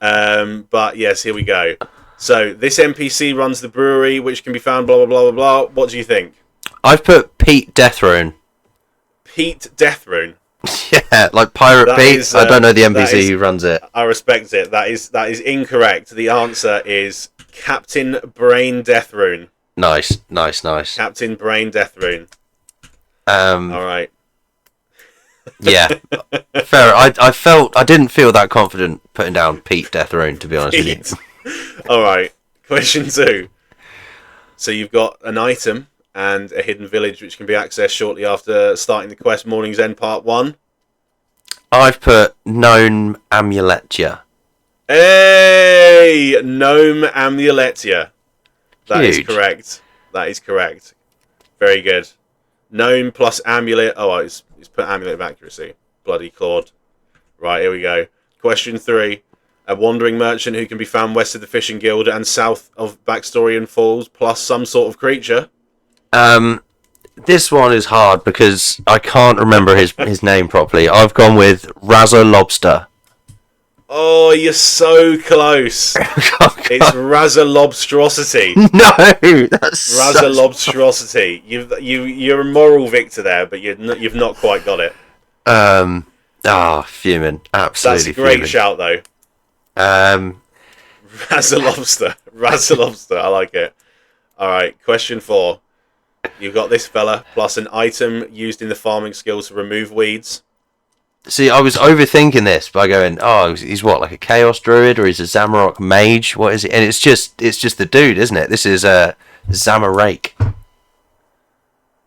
home. But yes, here we go. So, this NPC runs the brewery, which can be found blah, blah, blah, blah, blah. What do you think? I've put Pete Deathrune. Pete Deathrune? Yeah, like Pirate That Pete. is, I don't know the NPC who runs it. I respect it. That is incorrect. The answer is Captain Brain Deathrune. Nice. Captain Brain Deathrune. All right. Yeah, fair. I didn't feel that confident putting down Pete Deathrune, to be honest with you. All right. Question 2. So you've got an item and a hidden village which can be accessed shortly after starting the quest Morning's End Part 1. I've put Gnome Amuletia. Hey! Gnome Amuletia. That is Huge. correct. That is correct. Very good. Gnome plus amulet. Oh, it's put amulet of accuracy. Bloody Claude. Right, here we go. Question 3. A wandering merchant who can be found west of the Fishing Guild and south of Backstorian Falls, plus some sort of creature. This one is hard because I can't remember his name properly. I've gone with Razor Lobster. Oh, you're so close. It's Razor Lobstrosity. No, that's Razor Lobstrosity. You're a moral victor there, but you've not quite got it. Fuming. Absolutely. That's a great fuming. shout, though. Razor Lobster. Razor Lobster. I like it. All right. Question 4. You've got this fella plus an item used in the farming skills to remove weeds. See, I was overthinking this by going, oh, he's what, like a Chaos Druid, or he's a Zamarok Mage? What is it? And it's just the dude, isn't it? This is Zamarake.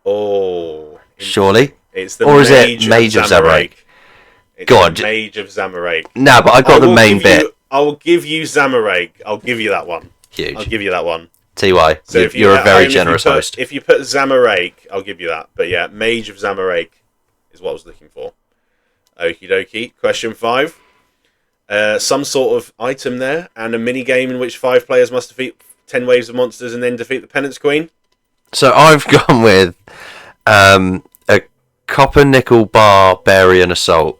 Oh. Surely? It's the or is Mage it Mage of Zamarake? It's God. the Mage of Zamarake. No, but I got the main bit. I will give you Zamarake. I'll give you that one. Huge. I'll give you that one. TY, So if you're a very generous host. If you put Zamarake, I'll give you that. But yeah, Mage of Zamarake is what I was looking for. Okie dokie. Question 5. Some sort of item there, and a mini game in which 5 players must defeat 10 waves of monsters and then defeat the Penance Queen. So I've gone with a Copper Nickel Barbarian Assault.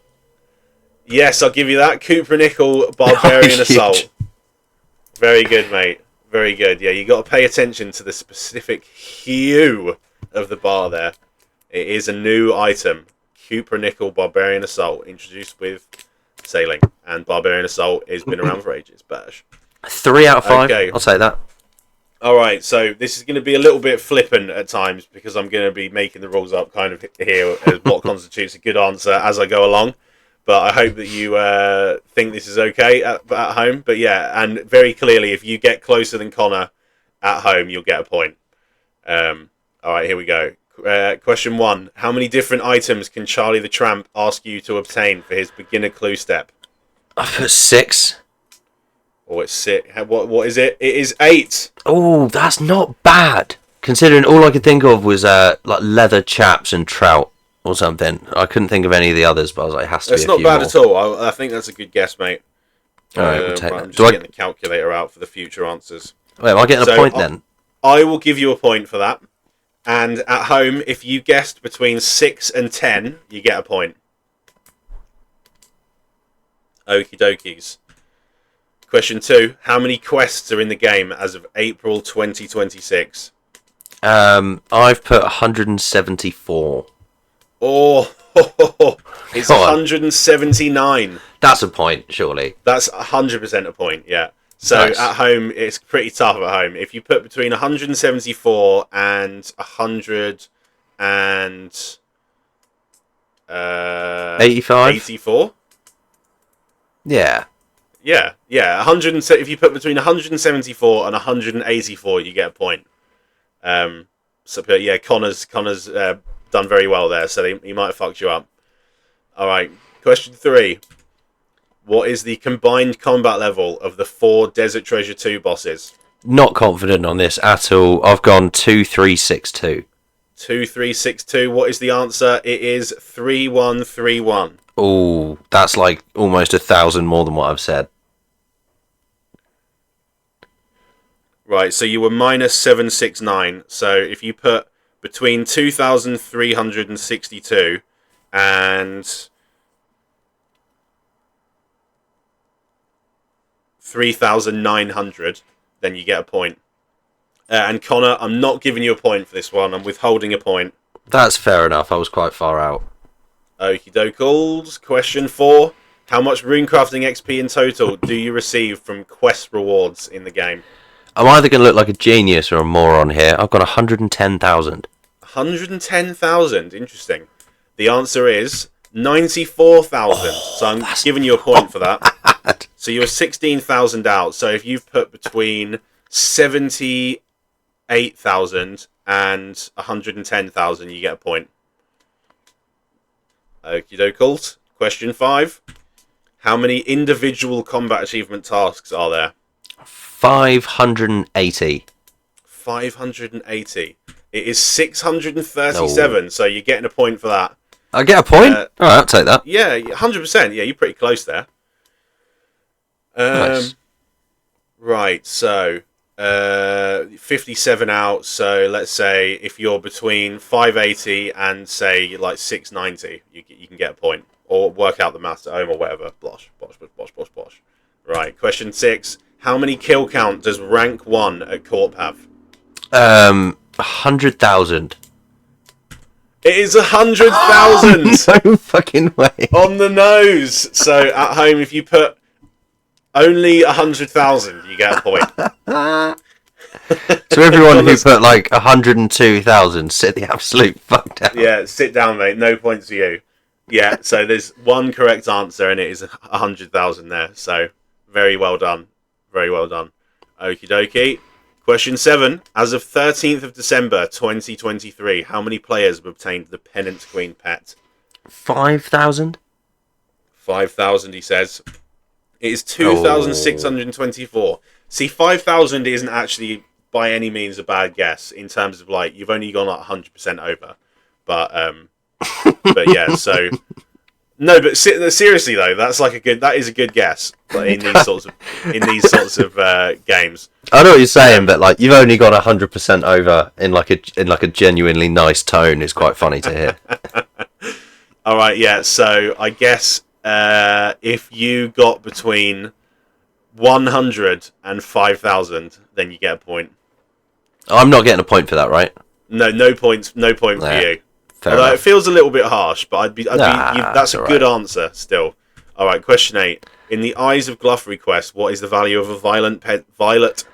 Yes, I'll give you that. Cooper Nickel Barbarian Assault. Very good, mate. Very good. Yeah, you got to pay attention to the specific hue of the bar there. It is a new item. Cooper Nickel Barbarian Assault, introduced with sailing. And Barbarian Assault has been around for ages. Bash. 3 out of 5. Okay. I'll take that. Alright, so this is going to be a little bit flippant at times because I'm going to be making the rules up kind of here as what constitutes a good answer as I go along. But I hope that you think this is okay at home. But yeah, and very clearly, if you get closer than Connor at home, you'll get a point. Alright, here we go. Question 1. How many different items can Charlie the Tramp ask you to obtain for his beginner clue step? I put 6. Oh, it's 6. What is it? It is 8. Oh, that's not bad. Considering all I could think of was like leather chaps and trout or something. I couldn't think of any of the others, but I was like, it has to be a few more. It's not bad at all. I think that's a good guess, mate. Alright, we'll take I'm that. just getting the calculator out for the future answers. Wait, am I getting a point then? I will give you a point for that. And at home, if you guessed between 6 and 10, you get a point. Okie dokies. Question 2. How many quests are in the game as of April 2026? I've put 174. Oh, it's 179. That's a point, surely. That's 100% a point, yeah. So Nice. At home, it's pretty tough at home. If you put between 174 and 100 and 85? 84? Yeah. Yeah. 100. If you put between 174 and 184, you get a point. But yeah, Connor's done very well there, so he might have fucked you up. All right, question 3. What is the combined combat level of the 4 Desert Treasure 2 bosses? Not confident on this at all. I've gone 2-3-6-2. 2-3-6-2. What is the answer? It is 3-1-3-1. Oh, that's like almost 1,000 more than what I've said. Right, so you were minus 769. So if you put between 2,362 and 3,900, then you get a point. And Connor, I'm not giving you a point for this one. I'm withholding a point. That's fair enough. I was quite far out. Okie dokes. Question 4. How much runecrafting XP in total do you receive from quest rewards in the game? I'm either going to look like a genius or a moron here. I've got 110,000. 110,000. Interesting. The answer is 94,000. So I'm giving you a point for that. So you're 16,000 out. So if you've put between 78,000 and 110,000, you get a point. Okie dokes. Question 5. How many individual combat achievement tasks are there? 580. 580. It is 637, so you're getting a point for that. I get a point? Alright, I'll take that. Yeah, 100%. Yeah, you're pretty close there. Nice. Right, so 57 out, so let's say if you're between 580 and say like 690, you can get a point. Or work out the maths at home or whatever. Bosh. Right, question 6. How many kill count does rank 1 at Corp have? 100,000. It is 100,000! No fucking way. On the nose! So at home, if you put only 100,000, you get a point. So everyone who put like 102,000, sit the absolute fuck down. Yeah, sit down, mate. No points for you. Yeah, so there's one correct answer, and it is 100,000 there. So very well done. Very well done. Okie dokie. Question 7. As of 13th of December 2023, how many players have obtained the Pennant Queen pet? 5,000? 5,000, he says. It is 2,624. See, 5,000 isn't actually by any means a bad guess in terms of like you've only gone like 100% over. But yeah, so no, but seriously though, that is a good guess in these sorts of games. I know what you're saying, but like you've only gone 100% over in like a genuinely nice tone. Is quite funny to hear. All right, yeah. So I guess if you got between 100 and 5,000, then you get a point. I'm not getting a point for that, right? No points. No point for you. Although Enough. it feels a little bit harsh, but that's a good answer still. All right, question 8. In the Eyes of Gluff quest, what is the value of a violet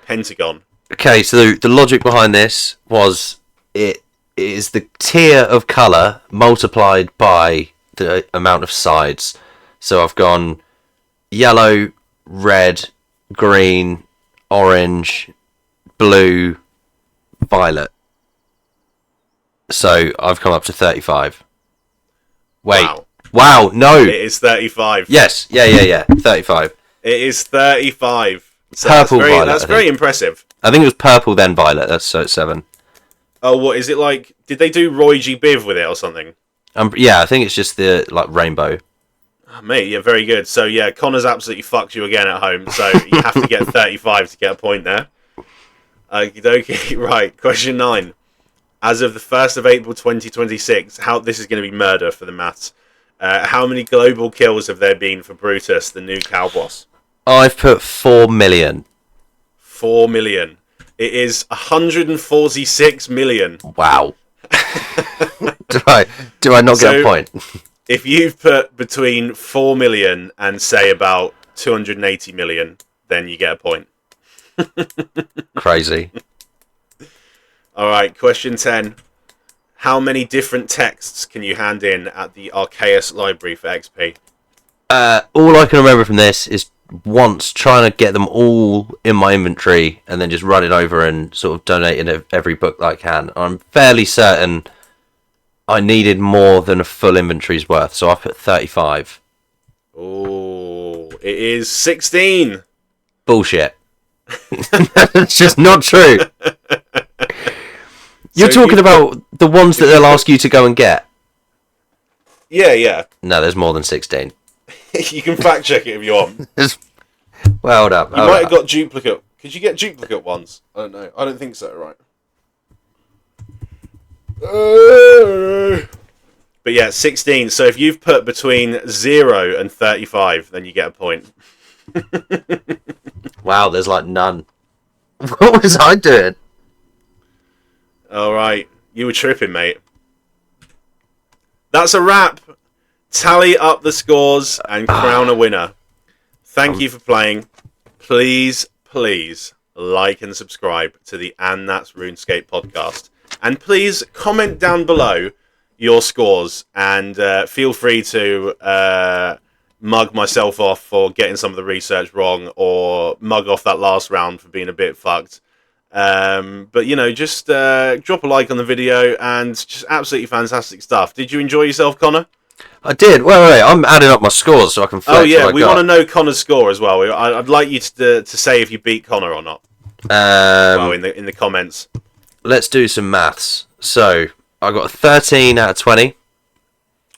pentagon? Okay, so the logic behind this was it is the tier of colour multiplied by the amount of sides. So I've gone yellow, red, green, orange, blue, violet. So I've come up to 35. Wait. Wow, no. It is 35. Yes, yeah. 35. It is 35. So Purple violet. That's very impressive. I think it was purple then violet. So it's 7. Oh, what is it like? Did they do Roy G. Biv with it or something? Yeah, I think it's just the like rainbow. Oh, mate, yeah, very good. So yeah, Connor's absolutely fucked you again at home. So you have to get 35 to get a point there. Okie dokie. Right, question 9. As of the 1st of April 2026, this is going to be murder for the maths. How many global kills have there been for Brutus, the new cow boss? I've put 4 million. 4 million. It is 146 million. Wow. do I not get a point? If you've put between 4 million and say about 280 million, then you get a point. Crazy. Alright, question 10. How many different texts can you hand in at the Arceus library for XP? All I can remember from this is once trying to get them all in my inventory and then just run it over and sort of donate in every book that I can. I'm fairly certain I needed more than a full inventory's worth, so I put 35. Oh, it is 16. Bullshit. It's just not true. You're talking about the ones that they'll ask you to go and get? Yeah. No, there's more than 16. You can fact check it if you want. Well, hold up. You might have got duplicate. Could you get duplicate ones? I don't know. I don't think so, right? But yeah, 16. So if you've put between 0 and 35, then you get a point. Wow, there's like none. What was I doing? Alright, you were tripping, mate. That's a wrap. Tally up the scores and crown a winner. Thank you for playing. Please like and subscribe to the And That's RuneScape podcast. And please comment down below your scores, and feel free to mug myself off for getting some of the research wrong, or mug off that last round for being a bit fucked. But just drop a like on the video, and just absolutely fantastic stuff. Did you enjoy yourself, Connor? I did. Wait. I'm adding up my scores so I can. Oh yeah, we want to know Connor's score as well. I'd like you to say if you beat Connor or not. In the comments. Let's do some maths. So I got a 13 out of 20.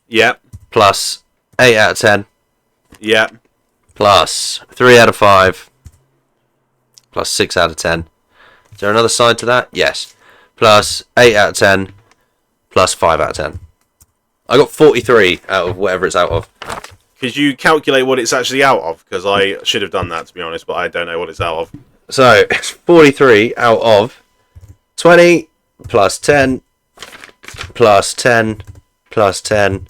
Yeah. Plus 8 out of 10. Yeah. Plus 3 out of 5. Plus 6 out of 10. Is there another side to that? Yes. Plus 8 out of 10. Plus 5 out of 10. I got 43 out of whatever it's out of. Could you calculate what it's actually out of? Because I should have done that, to be honest, but I don't know what it's out of. So, it's 43 out of 20 plus 10 plus 10 plus 10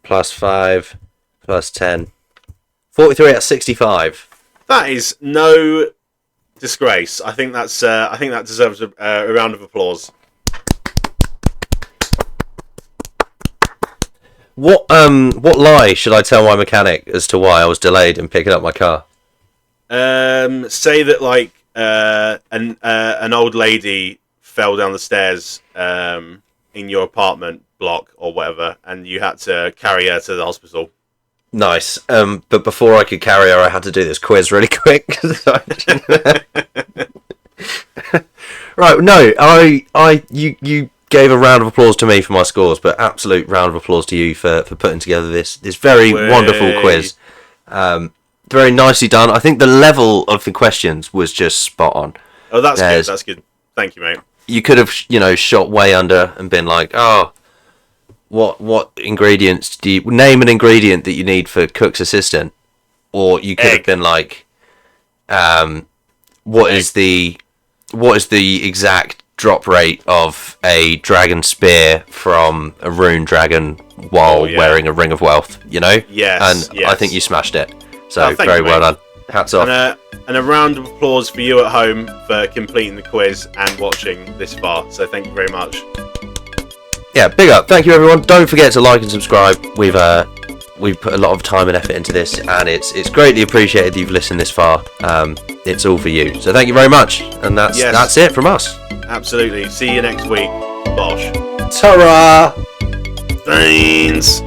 plus 5 plus 10. 43 out of 65. That is no disgrace. I think that deserves a round of applause. What lie should I tell my mechanic as to why I was delayed in picking up my car? Say that an old lady fell down the stairs in your apartment block or whatever, and you had to carry her to the hospital. Nice. But before I could carry her, I had to do this quiz really quick. Right. No. You gave a round of applause to me for my scores, but absolute round of applause to you for putting together this very wonderful quiz. Very nicely done. I think the level of the questions was just spot on. Oh, that's good. That's good. Thank you, mate. You could have, shot way under and been like, oh, what ingredients do you name an ingredient that you need for cook's assistant? Or you could have been like, what is the exact drop rate of a dragon spear from a rune dragon while wearing a ring of wealth? Yes. And I think you smashed it. So thank very you, well done. Hats off. And a round of applause for you at home for completing the quiz and watching this far. So thank you very much. Yeah, big up. Thank you, everyone. Don't forget to like and subscribe. We've put a lot of time and effort into this, and it's greatly appreciated that you've listened this far. It's all for you. So thank you very much. And that's it from us. Absolutely. See you next week. Bosh. Ta-ra! Thanks.